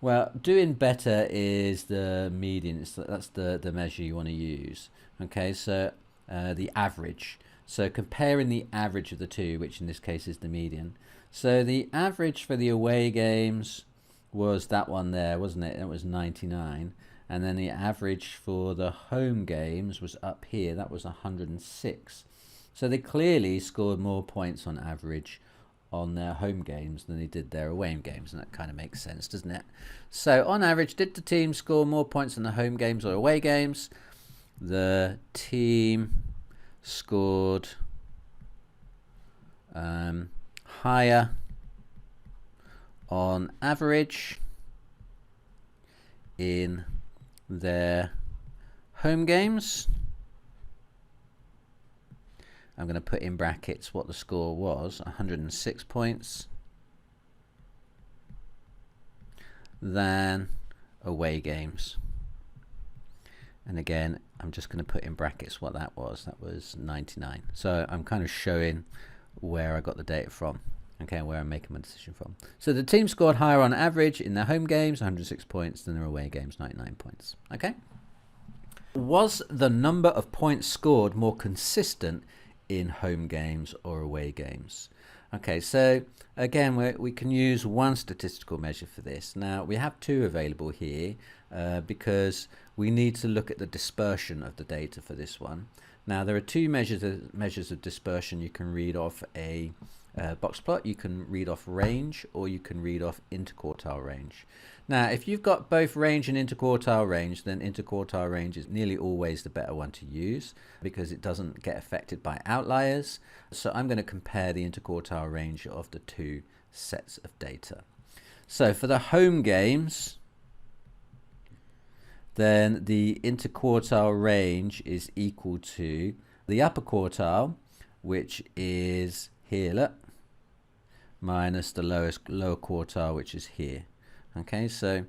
Well, doing better is the median. That's the measure you want to use. Okay, so the average. So comparing the average of the two, which in this case is the median. So the average for the away games was that one there, wasn't it? It was 99. And then the average for the home games was up here. That was 106. So they clearly scored more points on average on their home games than they did their away games, and that kind of makes sense, doesn't it? So on average, did the team score more points in the home games or away games? The team scored higher on average in their home games. I'm going to put in brackets what the score was, 106 points, than away games. And again, I'm just going to put in brackets what that was. That was 99. So I'm kind of showing where I got the data from, okay, where I'm making my decision from. So the team scored higher on average in their home games, 106 points, than their away games, 99 points. Okay. Was the number of points scored more consistent in home games or away games? Okay, so again, we can use one statistical measure for this. Now, we have two available here because we need to look at the dispersion of the data for this one. Now, there are two measures of dispersion you can read off a box plot. You can read off range, or you can read off interquartile range. Now, if you've got both range and interquartile range, then interquartile range is nearly always the better one to use because it doesn't get affected by outliers. So I'm going to compare the interquartile range of the two sets of data. So for the home games, then the interquartile range is equal to the upper quartile, which is here, look, minus the lower quartile, which is here. Okay, so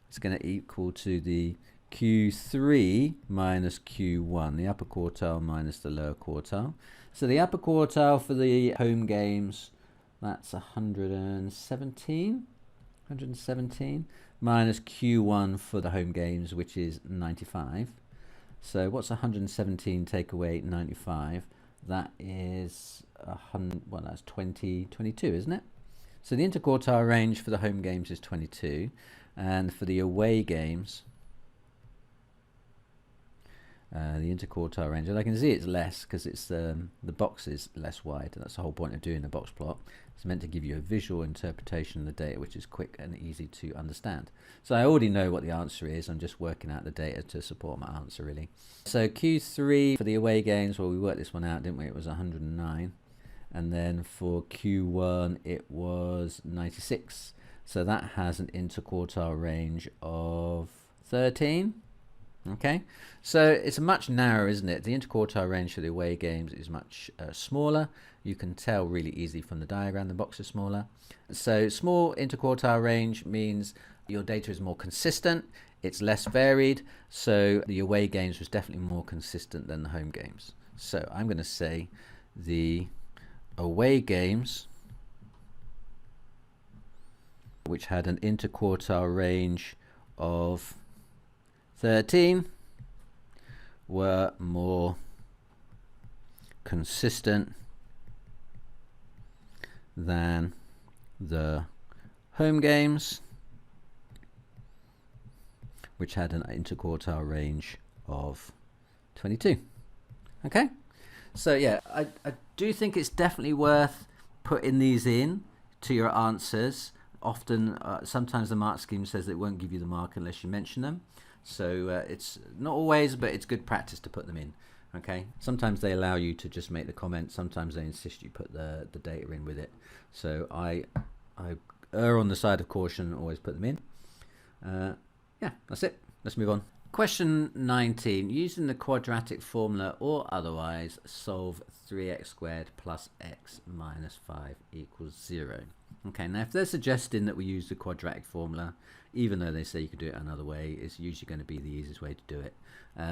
it's going to equal to the Q3 minus Q1, the upper quartile minus the lower quartile. So the upper quartile for the home games, that's 117 minus Q1 for the home games, which is 95. So what's 117 take away 95? That is 100, well, that's 22, isn't it? So the interquartile range for the home games is 22, and for the away games, the interquartile range, and I can see it's less because it's the box is less wide, and that's the whole point of doing a box plot. It's meant to give you a visual interpretation of the data, which is quick and easy to understand. So I already know what the answer is. I'm just working out the data to support my answer, really. So Q3 for the away games, well, we worked this one out, didn't we? It was 109. And then for Q1, it was 96. So that has an interquartile range of 13. Okay, so it's much narrower, isn't it? The interquartile range for the away games is much smaller. You can tell really easily from the diagram the box is smaller. So small interquartile range means your data is more consistent, it's less varied, so the away games was definitely more consistent than the home games. So I'm going to say the away games, which had an interquartile range of 13, were more consistent than the home games, which had an interquartile range of 22. Okay, so yeah, I do think it's definitely worth putting these in to your answers. Often, sometimes the mark scheme says it won't give you the mark unless you mention them. So it's not always, but it's good practice to put them in. Okay, sometimes they allow you to just make the comment. Sometimes they insist you put the data in with it. So I err on the side of caution, always put them in. Yeah, that's it. Let's move on. Question 19. Using the quadratic formula or otherwise, solve 3x squared plus x minus 5 equals 0. Okay, now if they're suggesting that we use the quadratic formula, even though they say you could do it another way, it's usually going to be the easiest way to do it.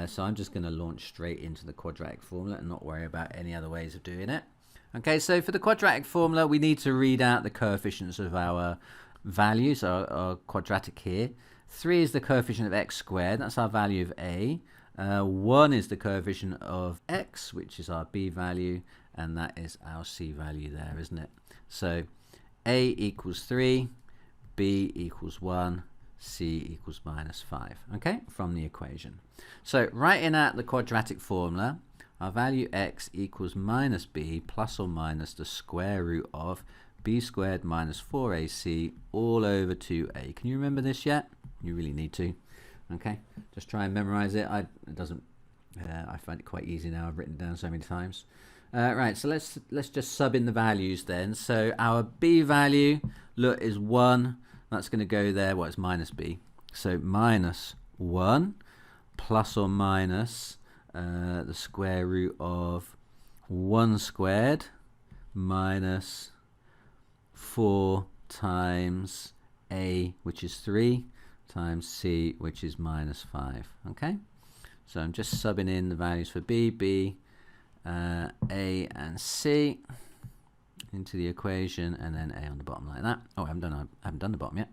So I'm just going to launch straight into the quadratic formula and not worry about any other ways of doing it. Okay, so for the quadratic formula, we need to read out the coefficients of our values, our quadratic here. 3 is the coefficient of x squared, that's our value of a. 1 is the coefficient of x, which is our b value, and that is our c value there, isn't it? So a equals 3, b equals 1, c equals minus 5, okay, from the equation. So writing out the quadratic formula, our value x equals minus b plus or minus the square root of b squared minus 4ac all over 2a. Can you remember this yet? You really need to. Okay, just try and memorize it. I find it quite easy now. I've written it down so many times. Right, so let's just sub in the values then. So our b value, look, is 1. That's going to go there. Well, it's minus b. So minus 1 plus or minus the square root of 1 squared minus 4 times a, which is 3, times c, which is minus 5. Okay, so I'm just subbing in the values for b, a and c into the equation, and then a on the bottom like that. Oh, I haven't done the bottom yet.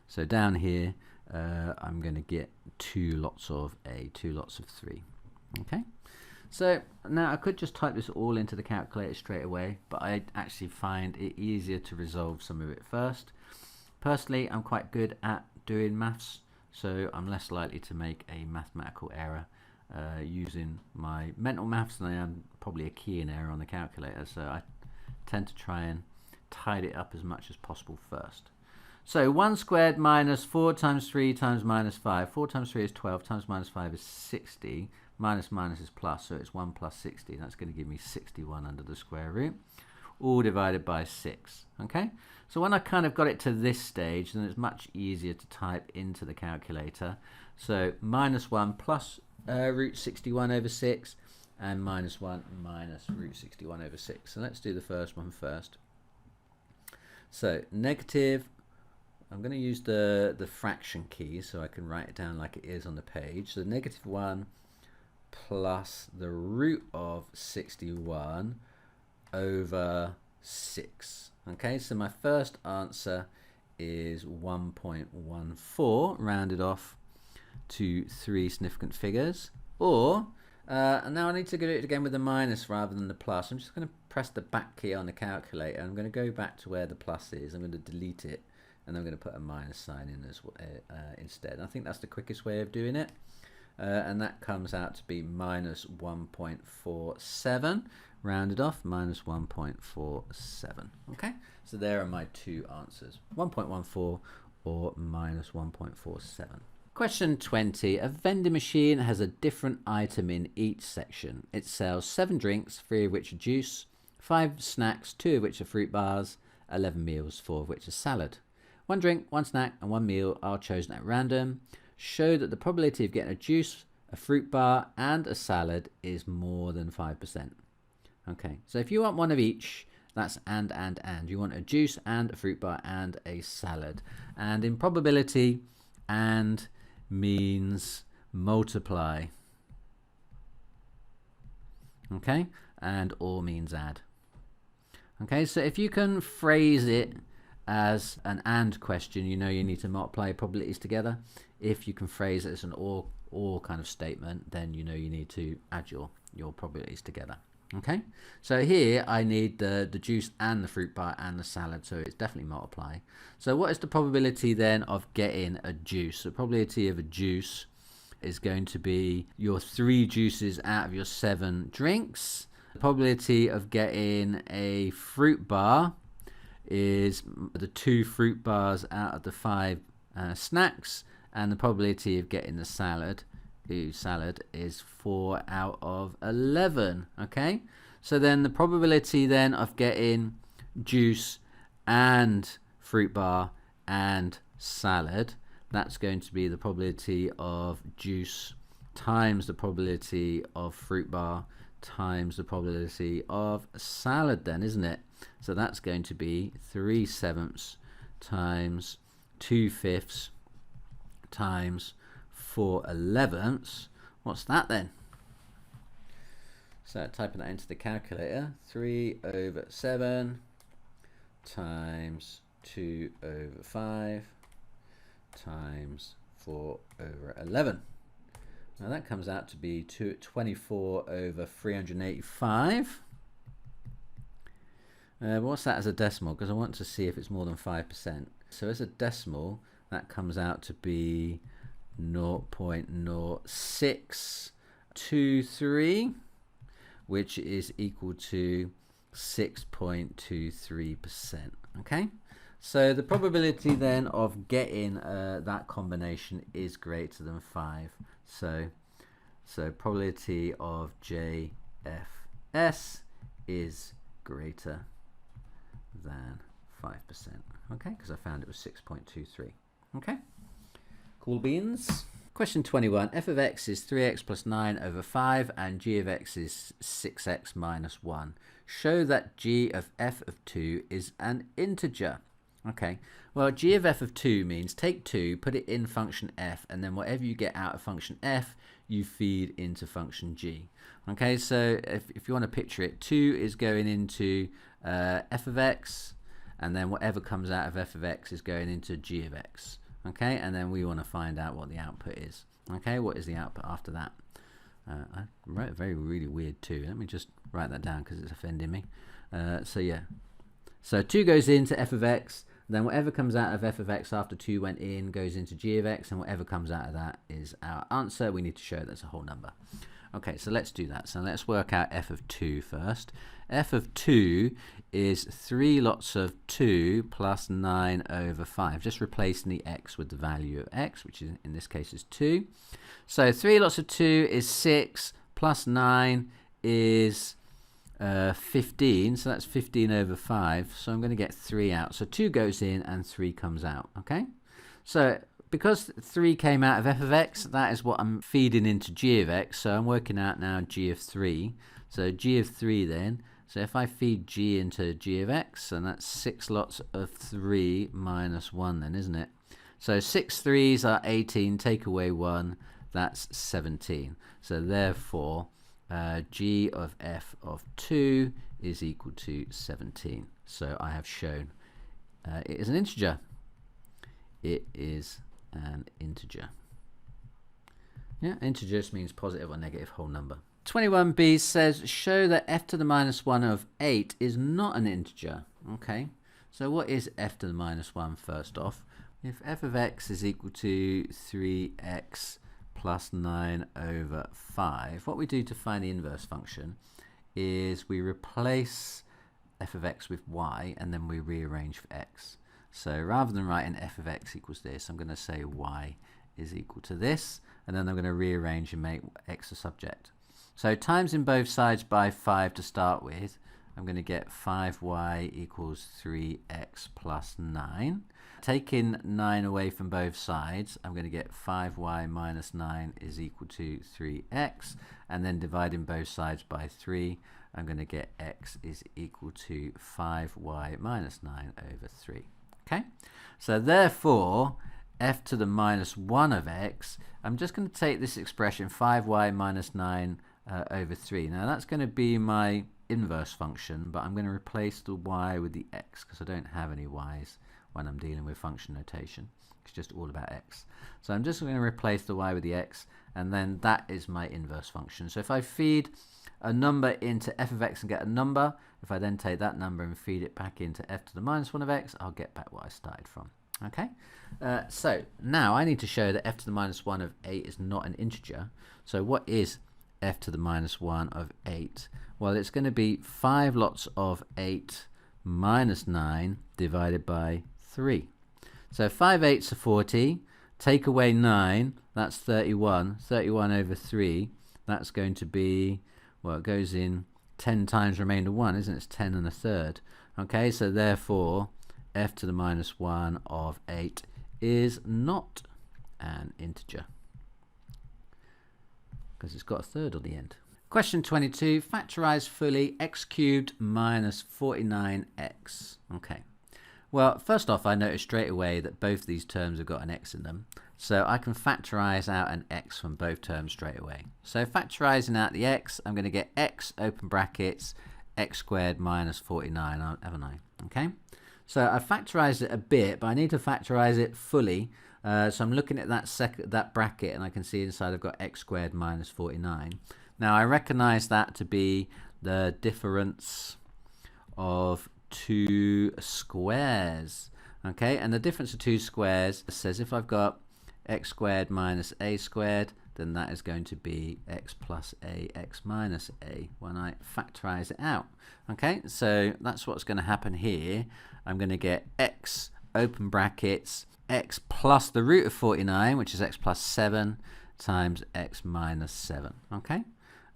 So down here, I'm going to get 2 lots of a, 2 lots of 3. Okay, so now I could just type this all into the calculator straight away, but I actually find it easier to resolve some of it first. Personally, I'm quite good at doing maths, so I'm less likely to make a mathematical error using my mental maths than I am probably a keying error on the calculator. So I tend to try and tidy it up as much as possible first. So 1 squared minus 4 times 3 times minus 5. 4 times 3 is 12, times minus 5 is 60. Minus minus is plus, so it's 1 plus 60. That's going to give me 61 under the square root, all divided by 6. Okay, so when I kind of got it to this stage, then it's much easier to type into the calculator. So minus 1 plus root 61 over 6, and minus 1 minus root 61 over 6. So let's do the first one first. So negative, I'm going to use the fraction key so I can write it down like it is on the page. So negative 1 plus the root of 61 over 6. Okay, so my first answer is 1.14, rounded off to 3 significant figures. Or, and now I need to do it again with the minus rather than the plus. I'm just going to press the back key on the calculator. I'm going to go back to where the plus is. I'm going to delete it, and I'm going to put a minus sign in as instead. I think that's the quickest way of doing it. And that comes out to be minus 1.47, rounded off, minus 1.47. Okay, so there are my 2 answers, 1.14 or minus 1.47. Question 20. A vending machine has a different item in each section. It sells 7 drinks, 3 of which are juice, 5 snacks, 2 of which are fruit bars, 11 meals, 4 of which are salad. 1 drink, 1 snack and 1 meal are chosen at random. Show that the probability of getting a juice, a fruit bar and a salad is more than 5%. Okay, so if you want one of each, that's and. You want a juice and a fruit bar and a salad. And in probability, and means multiply. Okay, and or means add. Okay, so if you can phrase it as an and question, you know you need to multiply probabilities together. If you can phrase it as an or kind of statement, then you know you need to add your probabilities together. Okay, so here I need the juice and the fruit bar and the salad, so it's definitely multiply. So what is the probability then of getting a juice? The probability of a juice is going to be your 3 juices out of your 7 drinks. The probability of getting a fruit bar is the 2 fruit bars out of the 5 snacks, and the probability of getting the salad is 4 out of 11. Okay, so then the probability then of getting juice and fruit bar and salad, that's going to be the probability of juice times the probability of fruit bar times the probability of salad then, isn't it? So that's going to be 3/7 times 2/5 times 4/11. What's that then? So typing that into the calculator, 3/7 times 2/5 times 4/11. Now that comes out to be 24/385. What's that as a decimal? Because I want to see if it's more than 5%. So as a decimal, that comes out to be 0.0623, which is equal to 6.23%. Okay, so the probability then of getting that combination is greater than 5. So probability of JFS is greater than 5%. Okay, because I found it was 6.23. Okay, cool beans. Question 21. F of x is 3x plus 9 over 5 and g of x is 6x minus 1. Show that g of f of 2 is an integer. Okay, well, g of f of 2 means take 2, put it in function f, and then whatever you get out of function f, you feed into function g. Okay, so if you want to picture it, 2 is going into f of x, and then whatever comes out of f of x is going into g of x. Okay, and then we want to find out what the output is. Okay, what is the output after that? I wrote a really weird 2. Let me just write that down because it's offending me. So yeah, so 2 goes into f of x, then whatever comes out of f of x after 2 went in goes into g of x, and whatever comes out of that is our answer. We need to show that's a whole number. Okay, so let's do that. So let's work out f of 2 first. F of 2 is 3 lots of 2 plus 9 over 5. Just replacing the x with the value of x, which is, in this case is 2. So 3 lots of 2 is 6, plus 9 is 15. So that's 15 over 5. So I'm going to get 3 out. So 2 goes in and 3 comes out. Okay, so because 3 came out of f of x, that is what I'm feeding into g of x. So I'm working out now g of 3. So g of 3 then. So if I feed g into g of x, and that's 6 lots of 3 minus 1 then, isn't it? So 6 3s are 18, take away 1, that's 17. So therefore, g of f of 2 is equal to 17. So I have shown it is an integer. It is an integer. Yeah, integer just means positive or negative whole number. 21b says show that f to the minus 1 of 8 is not an integer. Okay, so what is f to the minus 1 first off? If f of x is equal to 3x plus 9 over 5, what we do to find the inverse function is we replace f of x with y and then we rearrange for x. So rather than writing f of x equals this, I'm going to say y is equal to this, and then I'm going to rearrange and make x a subject. So times in both sides by 5 to start with, I'm going to get 5y equals 3x plus 9. Taking 9 away from both sides, I'm going to get 5y minus 9 is equal to 3x, and then dividing both sides by 3, I'm going to get x is equal to 5y minus 9 over 3. Okay, so therefore f to the minus 1 of x, I'm just going to take this expression 5y minus 9 over 3. Now that's going to be my inverse function, but I'm going to replace the y with the x because I don't have any y's when I'm dealing with function notation. It's just all about x. So I'm just going to replace the y with the x, and then that is my inverse function. So if I feed a number into f of x and get a number, if I then take that number and feed it back into f to the minus 1 of x, I'll get back what I started from. Okay, so now I need to show that f to the minus 1 of 8 is not an integer. So what is f to the minus 1 of 8? Well, it's going to be 5 lots of 8 minus 9 divided by 3. So 5 eighths are 40, take away 9, that's 31. 31 over 3, that's going to be, well, it goes in 10 times remainder 1, isn't it? It's 10 and a third. Okay, so therefore f to the minus 1 of 8 is not an integer because it's got a third on the end. Question 22, factorize fully x cubed minus 49x. Okay. Well, first off, I notice straight away that both these terms have got an x in them. So I can factorize out an x from both terms straight away. So factorizing out the x, I'm going to get x, open brackets, x squared minus 49, haven't I? Okay. So I factorized it a bit, but I need to factorize it fully. So I'm looking at that bracket, and I can see inside I've got x squared minus 49. Now I recognize that to be the difference of two squares. Okay, and the difference of two squares says if I've got x squared minus a squared, then that is going to be x plus a, x minus a when I factorize it out. Okay, so that's what's going to happen here. I'm going to get x, open brackets, x plus the root of 49, which is x plus 7, times x minus 7. Okay,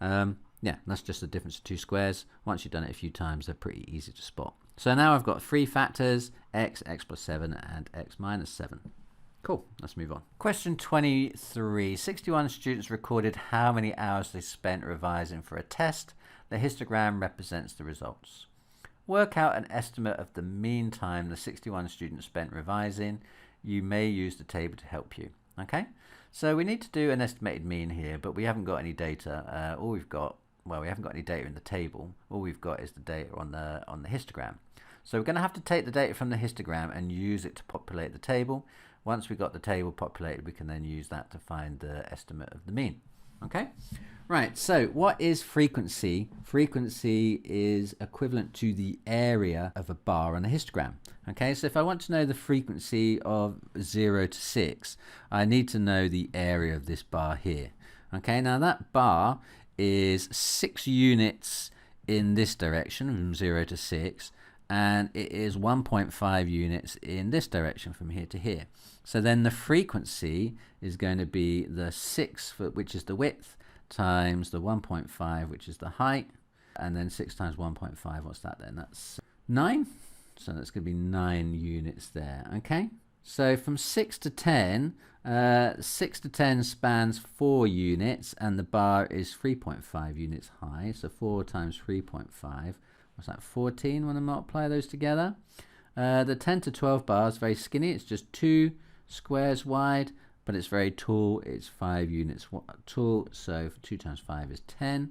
yeah, that's just the difference of two squares. Once you've done it a few times, they're pretty easy to spot. So now I've got three factors, x, x plus 7, and x minus 7. Cool, let's move on. Question 23. 61 students recorded how many hours they spent revising for a test. The histogram represents the results. Work out an estimate of the mean time the 61 students spent revising. You may use the table to help you. Okay, so we need to do an estimated mean here, but we haven't got any data. All we've got, well, we haven't got any data in the table. All we've got is the data on the histogram. So we're going to have to take the data from the histogram and use it to populate the table. Once we've got the table populated, we can then use that to find the estimate of the mean. Okay, right, so what is frequency? Frequency is equivalent to the area of a bar on a histogram. Okay, so if I want to know the frequency of 0 to 6, I need to know the area of this bar here. Okay, now that bar is 6 units in this direction from 0 to 6, and it is 1.5 units in this direction from here to here. So then the frequency is going to be the 6, which is the width, times the 1.5, which is the height, and then 6 times 1.5, what's that then? That's 9. So that's going to be 9 units there. Okay, so from 6 to 10, 6 to 10 spans 4 units, and the bar is 3.5 units high. So 4 times 3.5. What's that, 14 when I multiply those together? The 10 to 12 bar is very skinny. It's just 2 squares wide, but it's very tall. It's 5 units tall, so 2 times 5 is 10.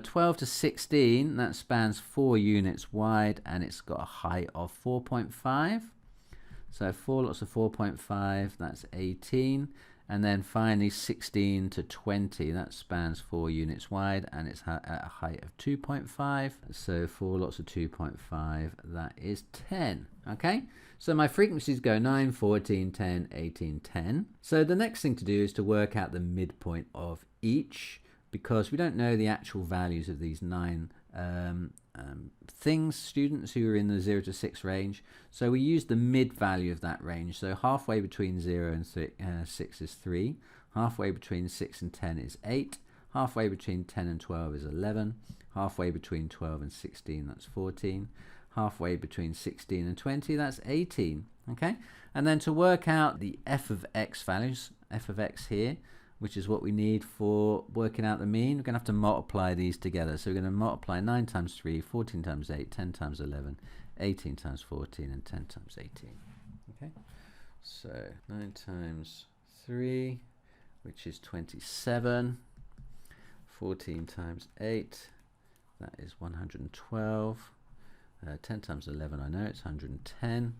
12 to 16, that spans 4 units wide, and it's got a height of 4.5. So 4 lots of 4.5, that's 18. And then finally 16 to 20, that spans 4 units wide, and it's at a height of 2.5. So 4 lots of 2.5, that is 10. Okay, so my frequencies go 9, 14, 10, 18, 10. So the next thing to do is to work out the midpoint of each, because we don't know the actual values of these 9 students who are in the 0 to 6 range. So we use the mid value of that range. So halfway between 0 and 6 is 3. Halfway between 6 and 10 is 8. Halfway between 10 and 12 is 11. Halfway between 12 and 16, that's 14. Halfway between 16 and 20, that's 18. Okay, and then to work out the f of x values, f of x here, which is what we need for working out the mean, we're going to have to multiply these together. So we're going to multiply 9 times 3, 14 times 8, 10 times 11, 18 times 14, and 10 times 18. Okay, so 9 times 3, which is 27, 14 times 8, that is 112. 10 times 11, I know it's 110.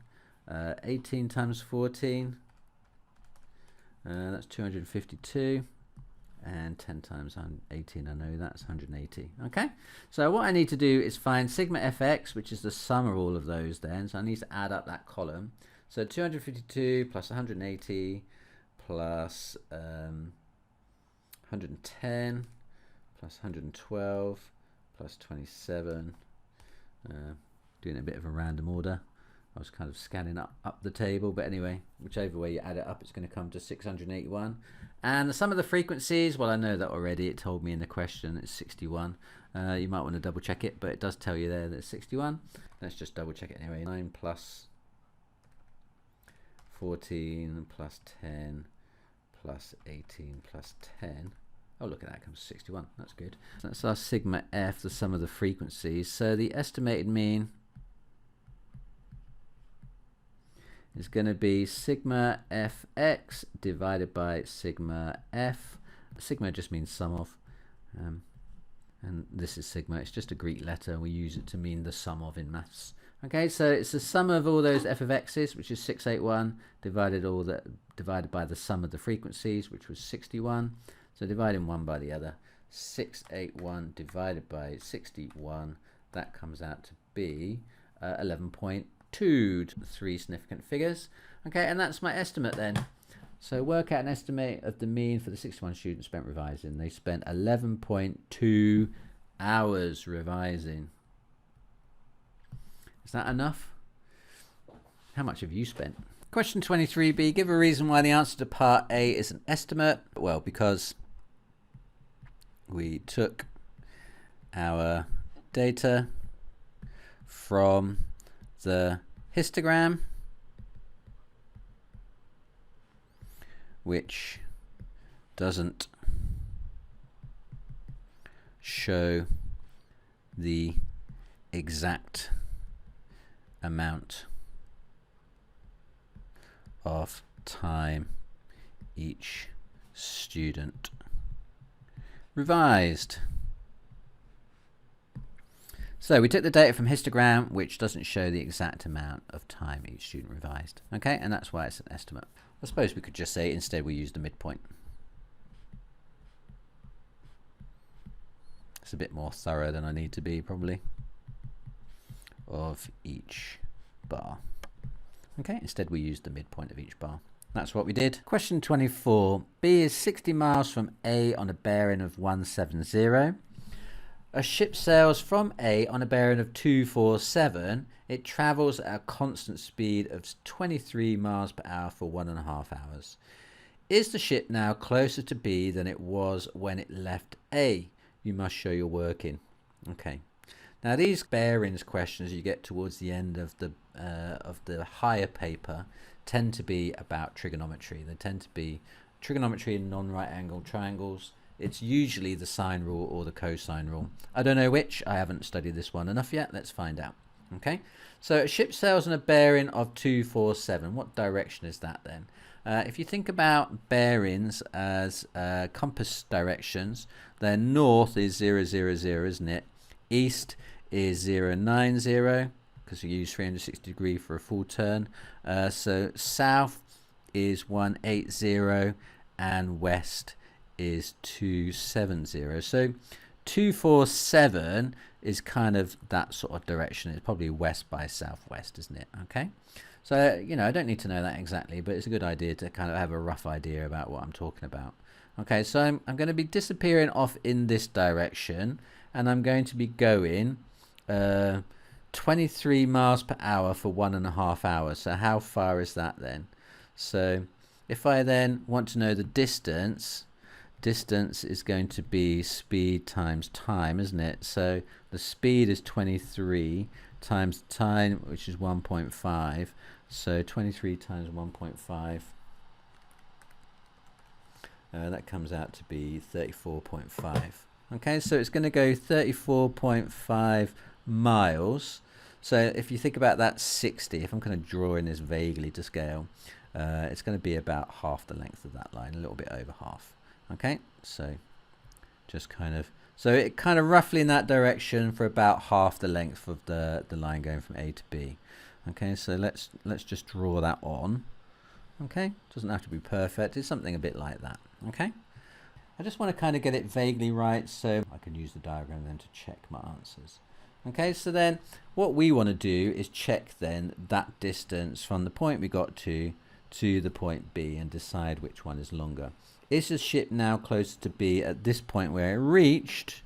18 times 14, that's 252. And 10 times 18, I know that's 180. Okay, so what I need to do is find sigma fx, which is the sum of all of those then. So I need to add up that column. So 252 plus 180 plus 110 plus 112 plus 27. Doing a bit of a random order. I was kind of scanning up the table, but anyway, whichever way you add it up, it's going to come to 681. And the sum of the frequencies, well, I know that already. It told me in the question it's 61. You might want to double check it, but it does tell you there that it's 61. Let's just double check it anyway. 9 plus 14 plus 10 plus 18 plus 10. Oh, look at that, comes 61. That's good. So that's our sigma f, the sum of the frequencies. So the estimated mean is going to be sigma fx divided by sigma f. Sigma just means sum of, and this is sigma. It's just a Greek letter. We use it to mean the sum of in maths. Okay, so it's the sum of all those f of x's, which is 681, divided by the sum of the frequencies, which was 61. So dividing one by the other, 681 divided by 61, that comes out to be 11.2. 3 significant figures. Okay, and that's my estimate then. So work out an estimate of the mean for the 61 students spent revising. They spent 11.2 hours revising. Is that enough? How much have you spent? Question 23b, give a reason why the answer to part A is an estimate. Well, because we took our data from the histogram, which doesn't show the exact amount of time each student revised. So we took the data from histogram, which doesn't show the exact amount of time each student revised. Okay, and that's why it's an estimate. I suppose we could just say instead we use the midpoint. It's a bit more thorough than I need to be, probably, of each bar. Okay, instead we use the midpoint of each bar. That's what we did. Question 24. B is 60 miles from A on a bearing of 170. A ship sails from A on a bearing of 247. It travels at a constant speed of 23 miles per hour for 1.5 hours. Is the ship now closer to B than it was when it left A? You must show your working. Okay. Now these bearings questions you get towards the end of the higher paper tend to be about trigonometry. They tend to be trigonometry in non-right angle triangles. It's usually the sine rule or the cosine rule. I don't know which. I haven't studied this one enough yet. Let's find out. Okay, so a ship sails on a bearing of 247. What direction is that then? If you think about bearings as compass directions, then north is 0, 0, 0, isn't it? East is 0, 9, 0, because we use 360 degree for a full turn. So south is 180 and west is 270. So 247 is kind of that sort of direction. It's probably west by southwest, isn't it? Okay, so you know, I don't need to know that exactly, but it's a good idea to kind of have a rough idea about what I'm talking about. Okay, so I'm going to be disappearing off in this direction, and I'm going to be going 23 miles per hour for 1.5 hours. So how far is that then? So if I then want to know the distance is going to be speed times time, isn't it? So the speed is 23 times time, which is 1.5. So 23 times 1.5, that comes out to be 34.5. Okay, so it's going to go 34.5 miles. So if you think about that 60, if I'm kind of drawing this vaguely to scale, it's going to be about half the length of that line, a little bit over half. Okay, so just kind of, so it kind of roughly in that direction for about half the length of the line going from A to B. Okay, so let's just draw that on. Okay, doesn't have to be perfect, it's something a bit like that. Okay, I just want to kind of get it vaguely right so I can use the diagram then to check my answers. Okay, so then what we want to do is check then that distance from the point we got to the point B and decide which one is longer. Is the ship now closer to B at this point where it reached?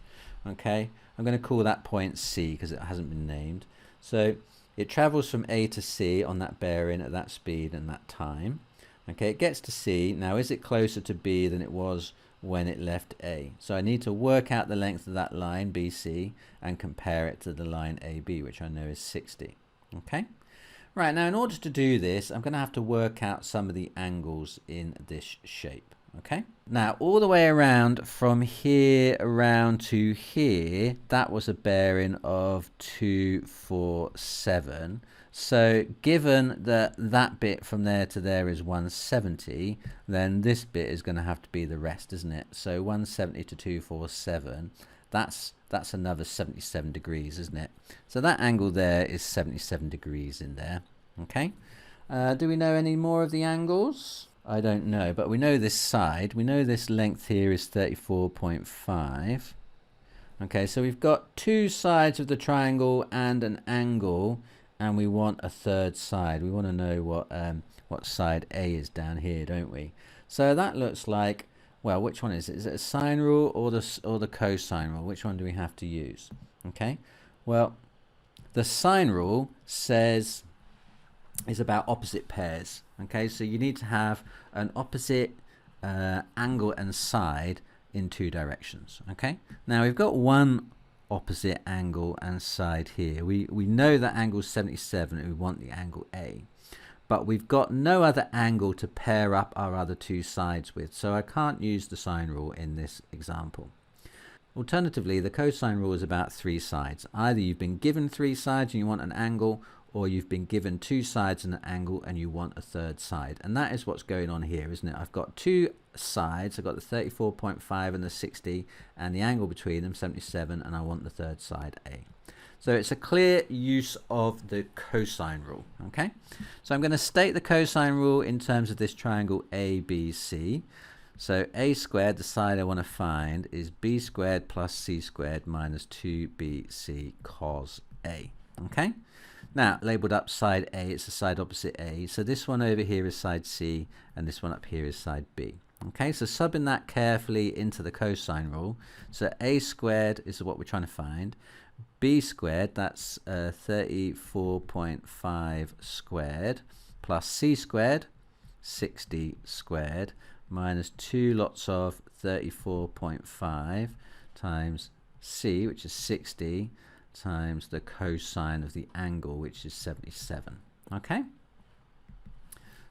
Okay, I'm going to call that point C because it hasn't been named. So it travels from A to C on that bearing at that speed and that time. Okay, it gets to C. Now is it closer to B than it was when it left A? So I need to work out the length of that line BC and compare it to the line AB, which I know is 60. Okay, right, now in order to do this I'm going to have to work out some of the angles in this shape. Okay, now all the way around from here around to here, that was a bearing of 247. So given that that bit from there to there is 170, then this bit is going to have to be the rest, isn't it? So 170 to 247, that's another 77 degrees, isn't it? So that angle there is 77 degrees in there. Okay, do we know any more of the angles? I don't know, but we know this side. We know this length here is 34.5. Okay, so we've got two sides of the triangle and an angle, and we want a third side. We want to know what side A is down here, don't we? So that looks like, well, which one is it? Is it a sine rule or the cosine rule? Which one do we have to use? Okay, well, the sine rule says is about opposite pairs. Okay, so you need to have an opposite angle and side in two directions. Okay, now we've got one opposite angle and side here. We know that angle is 77 and we want the angle A, but we've got no other angle to pair up our other two sides with, so I can't use the sine rule in this example. Alternatively, the cosine rule is about three sides. Either you've been given three sides and you want an angle, or you've been given two sides and an angle and you want a third side. And that is what's going on here, isn't it? I've got two sides. I've got the 34.5 and the 60 and the angle between them, 77, and I want the third side A. So it's a clear use of the cosine rule. Okay, so I'm going to state the cosine rule in terms of this triangle ABC. So A squared, the side I want to find, is B squared plus C squared minus 2BC cos A. Okay, now labeled up side A, it's the side opposite A. So this one over here is side C and this one up here is side B. Okay, so subbing that carefully into the cosine rule. So A squared is what we're trying to find. B squared, that's 34.5 squared, plus C squared, 60 squared, minus 2 lots of 34.5 times C, which is 60, times the cosine of the angle, which is 77. Okay,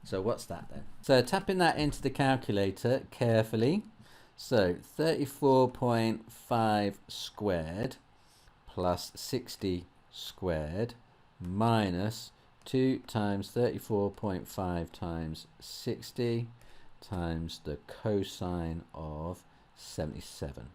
so what's that then? So tapping that into the calculator carefully. So 34.5 squared plus 60 squared minus 2 times 34.5 times 60 times the cosine of 77.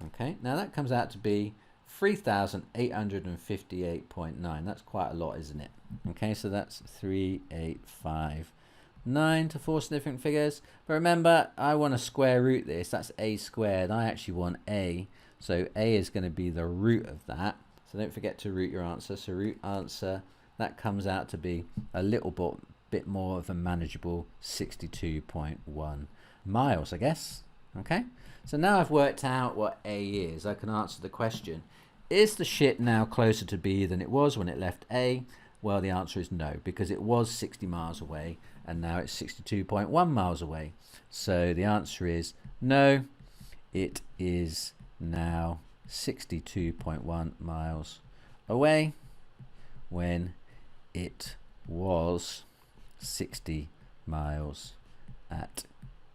Okay, now that comes out to be 3,858.9. That's quite a lot, isn't it? Okay, so that's 3859 to four significant figures. But remember, I want to square root this. That's a squared. I actually want a. So a is going to be the root of that. So don't forget to root your answer. So root answer, that comes out to be a little bit more of a manageable 62.1 miles, I guess. Okay, so now I've worked out what A is, I can answer the question, is the ship now closer to B than it was when it left A? Well, the answer is no, because it was 60 miles away and now it's 62.1 miles away. So the answer is no, it is now 62.1 miles away when it was 60 miles at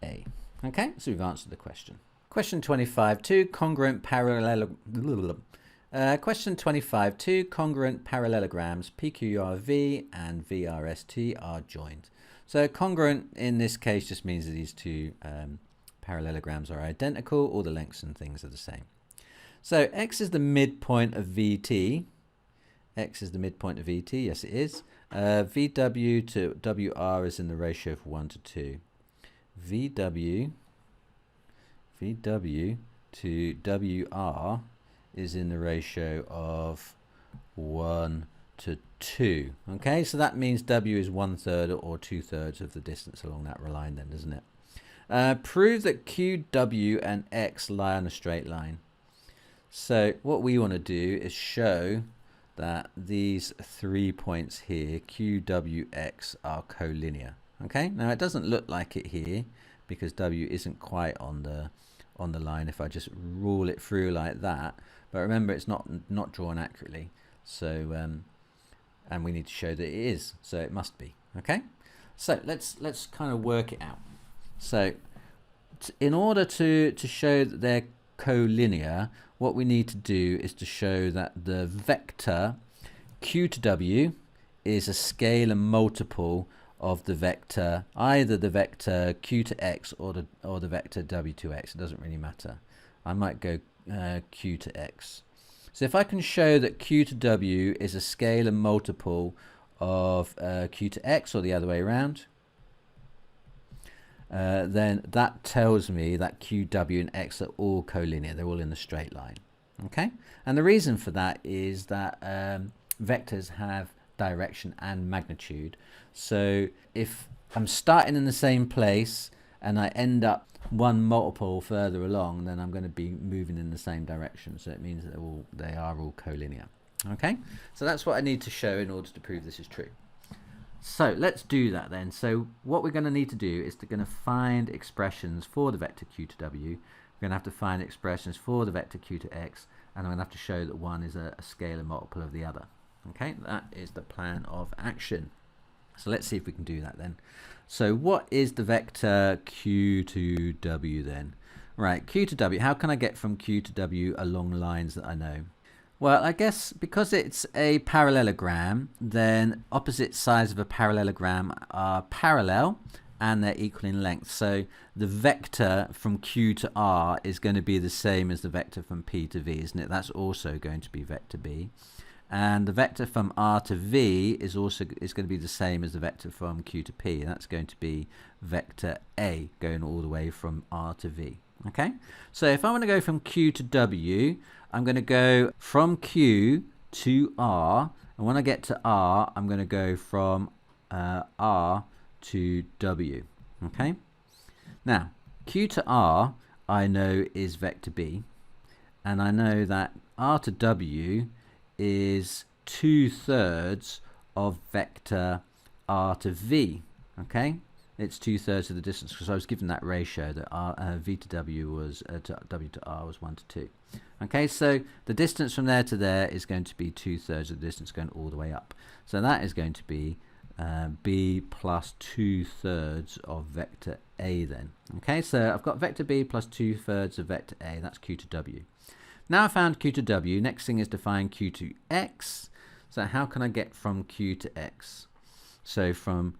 A. Okay, so we've answered the question. Question 25, two congruent parallelograms PQRV and VRST are joined. So congruent in this case just means that these two Parallelograms are identical, all the lengths and things are the same. So x is the midpoint of VT. X is the midpoint of VT, yes it is. VW to WR is in the ratio of 1 to 2. VW to WR is in the ratio of 1 to 2. Okay, so that means W is 1/3 or 2/3 of the distance along that line then, doesn't it? Prove that QW and X lie on a straight line. So what we want to do is show that these 3 points here, QWX, are collinear. Okay, now it doesn't look like it here because W isn't quite on the line if I just rule it through like that. But remember, it's not drawn accurately. So and we need to show that it is, so it must be. Okay, so let's kind of work it out. So in order to show that they're collinear, what we need to do is to show that the vector Q to W is a scalar multiple of the vector, either the vector Q to X or the vector W to X. It doesn't really matter. I might go Q to X. So if I can show that Q to W is a scalar multiple of Q to X, or the other way around, then that tells me that Q, W, and X are all collinear. They're all in the straight line. Okay, and the reason for that is that vectors have direction and magnitude. So if I'm starting in the same place and I end up one multiple further along, then I'm going to be moving in the same direction. So it means that they are all collinear. Okay, so that's what I need to show in order to prove this is true. So let's do that then. So what we're going to need to do is going to find expressions for the vector Q to W. We're going to have to find expressions for the vector Q to X, and I'm going to have to show that one is a scalar multiple of the other. Okay, that is the plan of action. So let's see if we can do that then. So what is the vector Q to W then? Right, Q to W, how can I get from Q to W along lines that I know? Well, I guess because it's a parallelogram, then opposite sides of a parallelogram are parallel and they're equal in length. So the vector from Q to R is going to be the same as the vector from P to V, isn't it? That's also going to be vector B. And the vector from R to V is going to be the same as the vector from Q to P. And that's going to be vector A, going all the way from R to V. Okay, so if I want to go from Q to W, I'm going to go from Q to R, and when I get to R, I'm going to go from R to W. Okay, now Q to R I know is vector B, and I know that R to W is 2/3 of vector R to V. Okay, it's 2/3 of the distance because I was given that ratio that V to W was to W to R was 1 to 2. Okay, so the distance from there to there is going to be 2/3 of the distance going all the way up. So that is going to be B plus 2/3 of vector A then. Okay, so I've got vector B plus 2/3 of vector A. That's Q to W. Now I found Q to W. Next thing is to find Q to X. So how can I get from Q to X? So from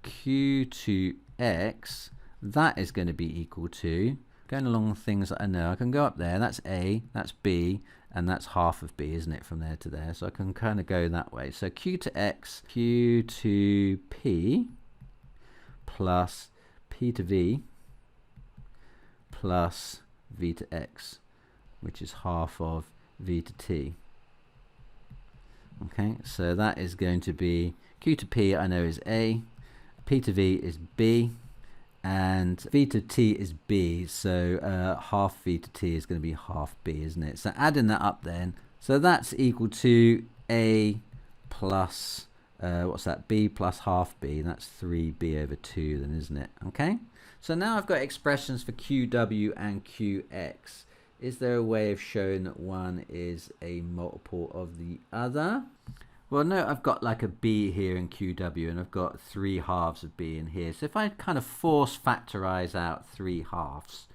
Q to X, that is going to be equal to, going along things that I know, I can go up there, that's A, that's B, and that's half of B, isn't it, from there to there. So I can kind of go that way. So Q to X, Q to P, plus P to V, plus V to X, which is half of V to T. Okay, so that is going to be Q to P I know is A, P to V is B, and V to T is B, so half V to T is going to be half B, isn't it? So adding that up then, so that's equal to A plus, what's that, B plus half B, that's 3B over 2 then, isn't it? Okay, so now I've got expressions for QW and QX. Is there a way of showing that one is a multiple of the other? Well, no, I've got like a B here in QW, and I've got 3/2 of B in here. So if I kind of force factorize out 3/2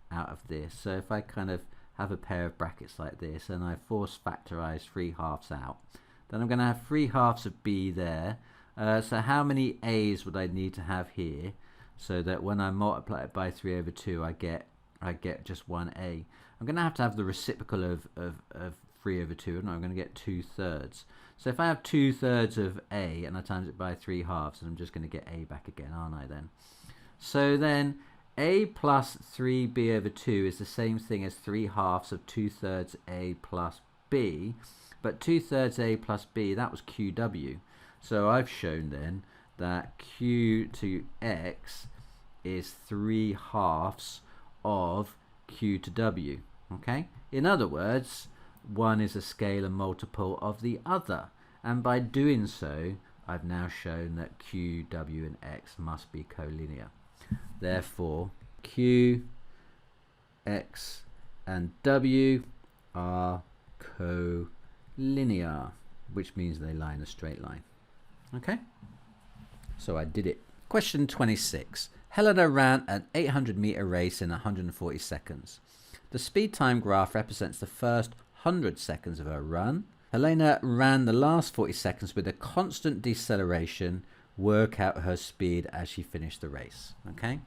out of this, so if I kind of have a pair of brackets like this, and I force factorize 3/2 out, then I'm going to have 3/2 of B there. So how many A's would I need to have here? so that when I multiply it by 3 over 2, I get just 1a. I'm going to have the reciprocal of 3 over 2, and I'm going to get 2/3. So if I have 2/3 of a and I times it by 3/2, then I'm just going to get a back again, aren't I then? So then a plus 3b over 2 is the same thing as 3/2 of 2/3 a plus b, but 2/3 a plus b, that was qw. So I've shown then that q to x is 3/2 of q to w. Okay? In other words, one is a scalar multiple of the other, and by doing so, I've now shown that q, w, and x must be collinear. Therefore, q, x, and w are collinear, which means they lie in a straight line. Okay? So I did it. Question 26. Helena ran an 800-meter race in 140 seconds. The speed time graph represents the first 100 seconds of her run. Helena ran the last 40 seconds with a constant deceleration. Work out her speed as she finished the race. Okay?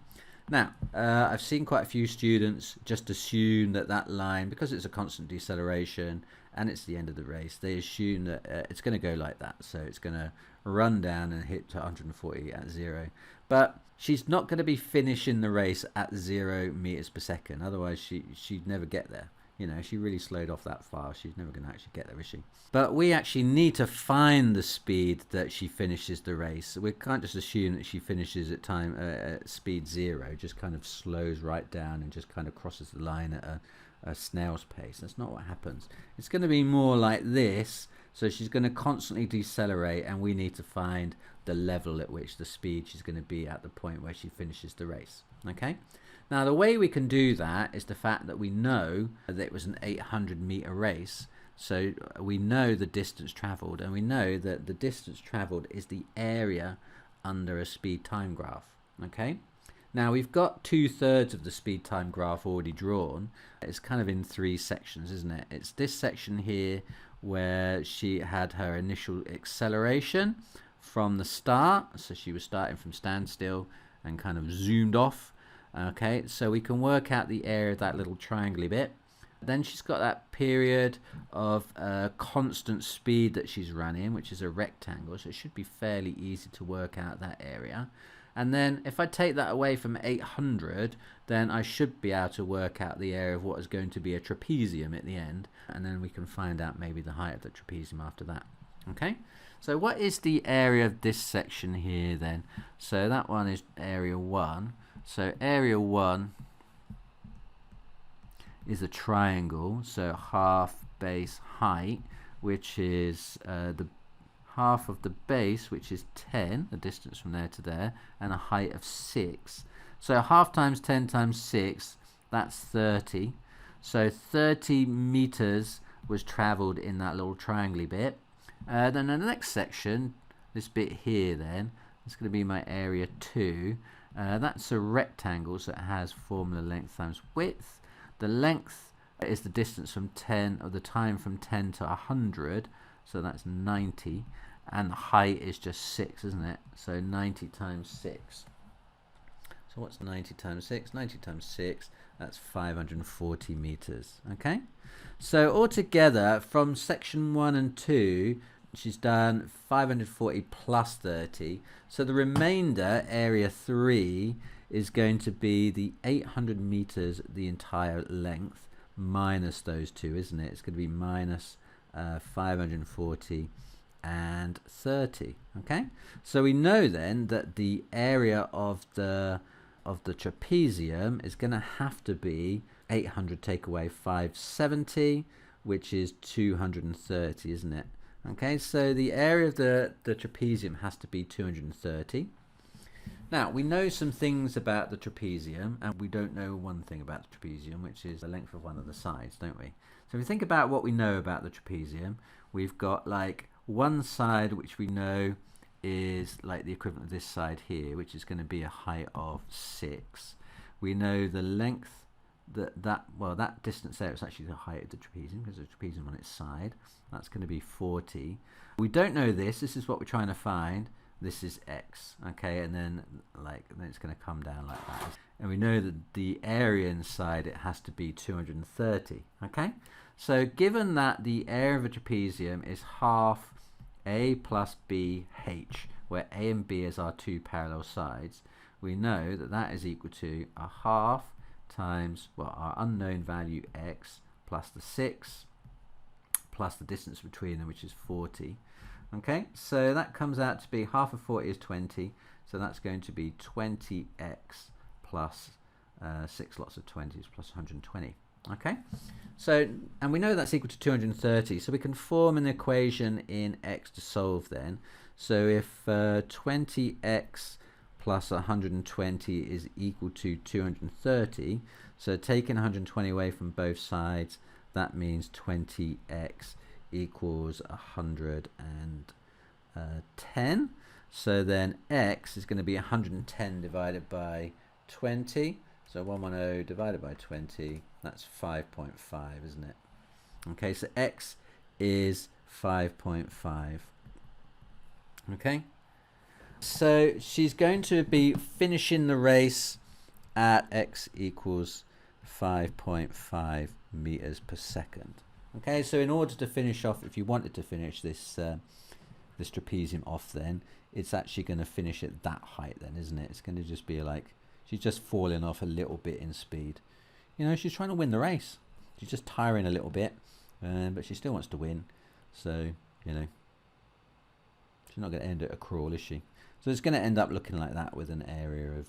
Now, I've seen quite a few students just assume that line, because it's a constant deceleration and it's the end of the race, they assume that it's going to go like that. So it's going to run down and hit to 140 at 0. But she's not going to be finishing the race at 0 meters per second. Otherwise, she'd never get there. You know, she really slowed off that far. She's never going to actually get there, is she? But we actually need to find the speed that she finishes the race. We can't just assume that she finishes at speed 0, just kind of slows right down and just kind of crosses the line at a snail's pace. That's not what happens. It's going to be more like this. So she's going to constantly decelerate, and we need to find the level at which the speed she's going to be at the point where she finishes the race. Okay? Now, the way we can do that is the fact that we know that it was an 800-meter race. So we know the distance traveled, and we know that the distance traveled is the area under a speed time graph. Okay? Now, we've got 2/3 of the speed time graph already drawn. It's kind of in 3 sections, isn't it? It's this section here where she had her initial acceleration from the start. So she was starting from standstill and kind of zoomed off. Okay, so we can work out the area of that little triangle bit. Then she's got that period of constant speed that she's running, which is a rectangle. So it should be fairly easy to work out that area. And then if I take that away from 800, then I should be able to work out the area of what is going to be a trapezium at the end. And then we can find out maybe the height of the trapezium after that. Okay, so what is the area of this section here then? So that one is area 1. So area 1 is a triangle. So half base height, which is the half of the base, which is 10, the distance from there to there, and a height of 6. So half times 10 times 6, that's 30. So 30 meters was traveled in that little triangle bit. Then in the next section, this bit here then, it's going to be my area 2. That's a rectangle, so it has formula length times width. The length is the distance from 10, or the time from 10 to 100, so that's 90. And the height is just 6, isn't it? So 90 times 6. So what's 90 times 6? 90 times 6, that's 540 meters. Okay? So altogether, from section 1 and 2, she's done 540 plus 30. So the remainder, area 3, is going to be the 800 meters, the entire length, minus those two, isn't it? It's going to be minus 540 and 30. Okay, so we know then that the area of the trapezium is going to have to be 800 take away 570, which is 230, isn't it? Okay, so the area of the trapezium has to be 230. Now, we know some things about the trapezium, and we don't know one thing about the trapezium, which is the length of one of the sides, don't we? So if we think about what we know about the trapezium, we've got like one side which we know is like the equivalent of this side here, which is going to be a height of 6. We know the length, that distance there is actually the height of the trapezium, because there's a trapezium on its side. That's going to be 40. We don't know this. This is what we're trying to find. this is x, okay, and then it's going to come down like that. And we know that the area inside it has to be 230, okay? So given that the area of a trapezium is half a plus b h, where a and b is our two parallel sides, we know that that is equal to a half times, well, our unknown value x plus the 6 plus the distance between them, which is 40. Okay, so that comes out to be half of 40 is 20, so that's going to be 20x plus 6 lots of 20s plus 120. Okay, so, and we know that's equal to 230, so we can form an equation in x to solve then. So if 20x plus 120 is equal to 230, so taking 120 away from both sides, that means 20x equals 110. So then x is going to be 110 divided by 20. So 110 divided by 20, that's 5.5, isn't it? Okay, so x is 5.5. Okay, so she's going to be finishing the race at x equals 5.5 meters per second. Okay, so in order to finish off, if you wanted to finish this this trapezium off, then it's actually going to finish at that height then, isn't it? It's going to just be like she's just falling off a little bit in speed. You know, she's trying to win the race. She's just tiring a little bit, but she still wants to win. So, you know, she's not going to end at a crawl, is she? So it's going to end up looking like that with an area of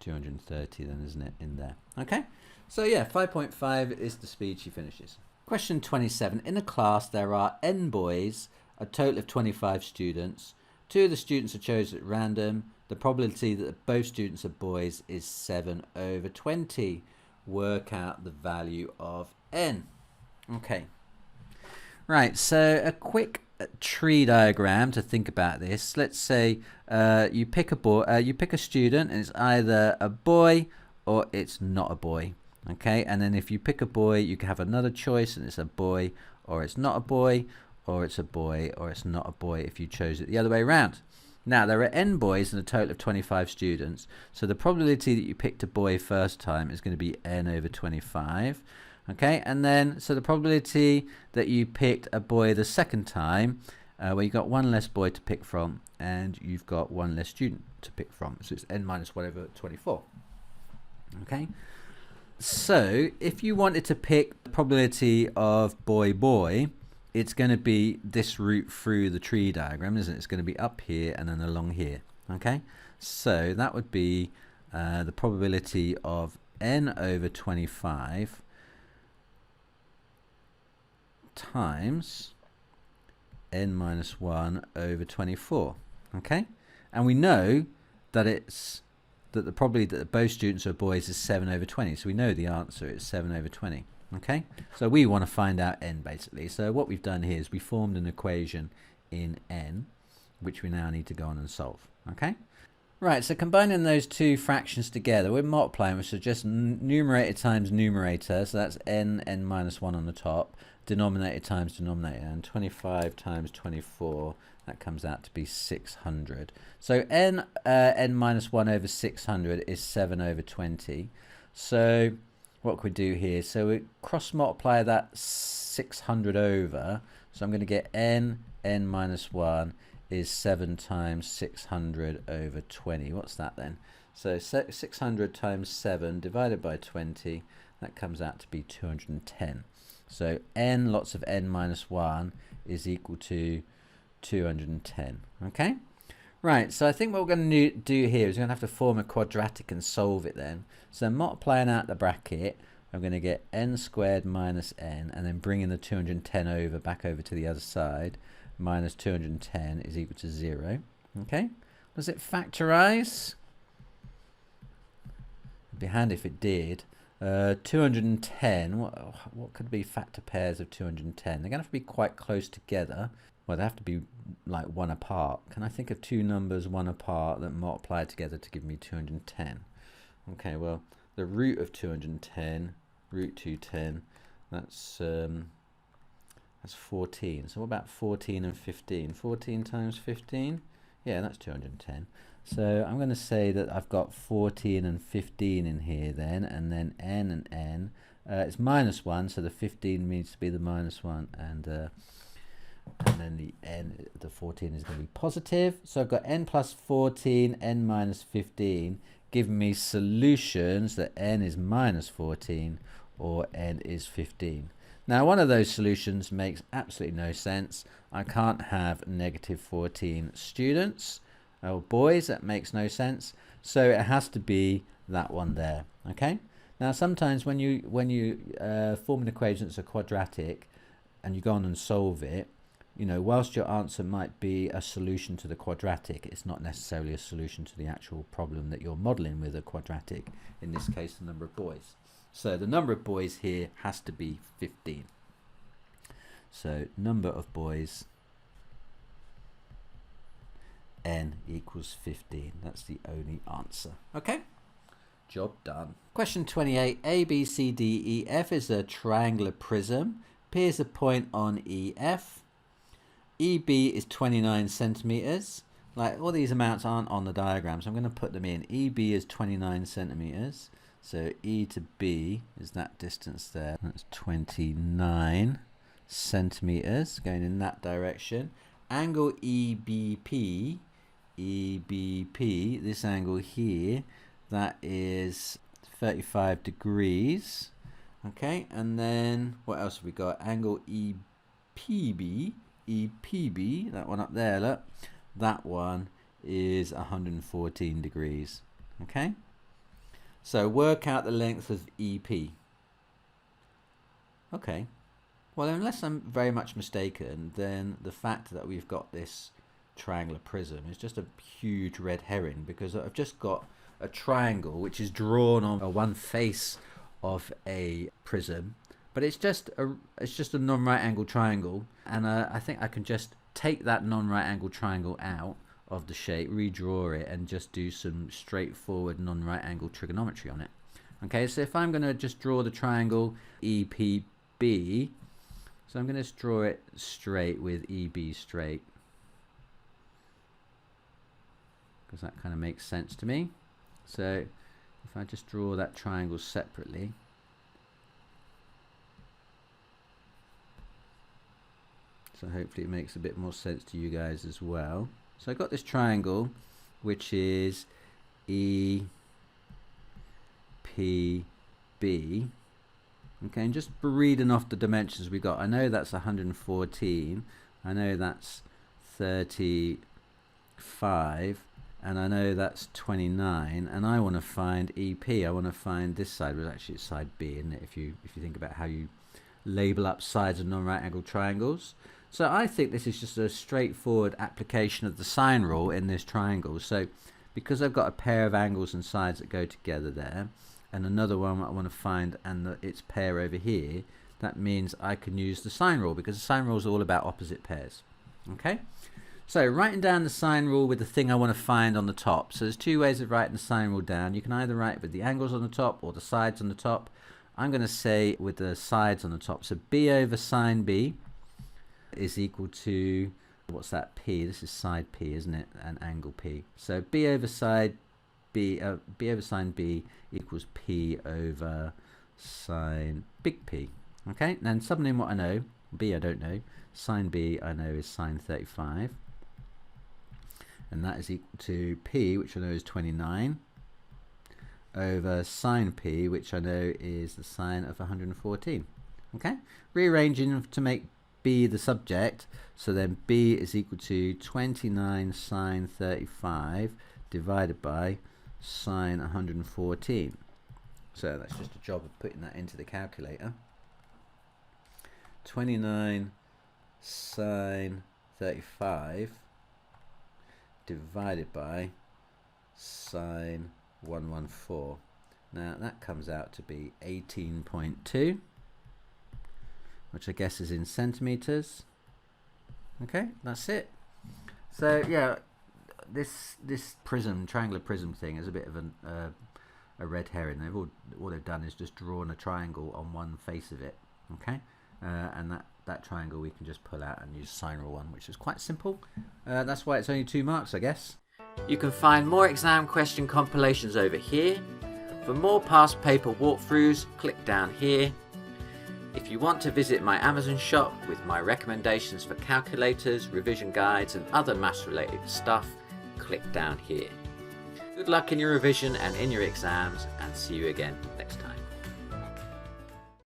230 then, isn't it, in there? Okay, so yeah, 5.5 is the speed she finishes. Question 27. In a class there are n boys, a total of 25 students. 2 of the students are chosen at random. The probability that both students are boys is 7/20. Work out the value of n. Okay, right, so a quick tree diagram to think about this. Let's say you pick a boy, you pick a student, and it's either a boy or it's not a boy. Okay, and then if you pick a boy, you can have another choice, and it's a boy or it's not a boy, or it's a boy or it's not a boy if you chose it the other way around. Now there are n boys and a total of 25 students, so the probability that you picked a boy first time is going to be n/25. Okay, and then so the probability that you picked a boy the second time, well, you got one less boy to pick from, and you've got one less student to pick from, so it's n-1/24. Okay, so if you wanted to pick the probability of boy, it's going to be this route through the tree diagram, isn't it? It's going to be up here and then along here. Okay, so that would be the probability of n/25 times n-1/24. Okay, and we know that the probability that both students are boys is 7/20, so we know the answer is 7/20. Okay, so we want to find out n basically. So what we've done here is we formed an equation in n, which we now need to go on and solve. Okay, right, so combining those two fractions together, we're multiplying, which is just numerator times numerator, so that's n-1 on the top, denominator times denominator, and 25 times 24, that comes out to be 600. So n-1/600 is 7/20. So what can we do here? So we cross multiply that 600 over, so I'm going to get n-1 is 7 times 600/20. What's that then? So 600 times 7 divided by 20, that comes out to be 210. So n lots of n-1 is equal to 210. Okay, right, so I think what we're going to do here is we're going to have to form a quadratic and solve it then. So multiplying out the bracket, I'm going to get n squared minus n, and then bringing the 210 over back over to the other side, minus 210 is equal to 0. Okay, does it factorize? It'd be handy if it did. 210, what could be factor pairs of 210? They're going to have to be quite close together. Well, they have to be like 1 apart. Can I think of two numbers 1 apart that multiply together to give me 210? Okay, well, the root of 210, root 210, that's That's 14. So what about 14 and 15? 14 times 15? Yeah, that's 210. So I'm going to say that I've got 14 and 15 in here then, and then n and n. It's minus 1, so the 15 needs to be the minus 1, and then the 14 is going to be positive. So I've got n plus 14, n minus 15, giving me solutions that n is minus 14 or n is 15. Now, one of those solutions makes absolutely no sense. I can't have negative 14 students or boys. That makes no sense. So it has to be that one there. Okay. Now, sometimes when you form an equation that's a quadratic and you go on and solve it, you know, whilst your answer might be a solution to the quadratic, it's not necessarily a solution to the actual problem that you're modeling with a quadratic, in this case, the number of boys. So the number of boys here has to be 15. So number of boys, n equals 15. That's the only answer. Okay, job done. Question 28. A, B, C, D, E, F is a triangular prism. P is a point on EF. EB is 29 centimeters. Like, all these amounts aren't on the diagram, so I'm going to put them in. EB is 29 centimeters. So E to B is that distance there. That's 29 centimeters going in that direction. Angle EBP, this angle here, that is 35 degrees. Okay, and then what else have we got? Angle EPB, that one up there, look, that one is 114 degrees. Okay, so work out the length of EP. Okay, well, unless I'm very much mistaken, then the fact that we've got this triangular prism is just a huge red herring, because I've just got a triangle which is drawn on one face of a prism, but it's just a non-right angle triangle, and I think I can just take that non-right angle triangle out of the shape, redraw it, and just do some straightforward non-right angle trigonometry on it. Okay, so if I'm going to just draw the triangle EPB, so I'm going to draw it straight with EB straight, because that kind of makes sense to me. So if I just draw that triangle separately, so hopefully it makes a bit more sense to you guys as well. So I've got this triangle which is EPB. Okay, and just reading off the dimensions we got, I know that's 114, I know that's 35, and I know that's 29, and I want to find EP. I want to find this side, well, actually it's side B, isn't it, if you think about how you label up sides of non-right angle triangles. So I think this is just a straightforward application of the sine rule in this triangle. So because I've got a pair of angles and sides that go together there, and another one I want to find and its pair over here, that means I can use the sine rule, because the sine rule is all about opposite pairs. Okay, so writing down the sine rule with the thing I want to find on the top. So there's two ways of writing the sine rule down. You can either write it with the angles on the top or the sides on the top. I'm going to say with the sides on the top. So B over sine B is equal to, what's that, P? This is side P, isn't it? And angle P. So B over side B, B over sine B equals P over sine big P. Okay, and then subbing in what I know, B I don't know, sine B I know is sine 35. And that is equal to P, which I know is 29, over sine P, which I know is the sine of 114. Okay, rearranging to make B the subject, so then B is equal to 29 sine 35 divided by sine 114. So that's just a job of putting that into the calculator. 29 sine 35 divided by sine 114. Now that comes out to be 18.2, which I guess is in centimeters. Okay, that's it. So yeah, this prism, triangular prism thing is a bit of a red herring. All they've done is just drawn a triangle on one face of it. Okay, and that triangle we can just pull out and use Sine Rule 1, which is quite simple. That's why it's only 2 marks, I guess. You can find more exam question compilations over here. For more past paper walkthroughs, click down here. If you want to visit my Amazon shop with my recommendations for calculators, revision guides and other maths related stuff, click down here. Good luck in your revision and in your exams, and see you again next time.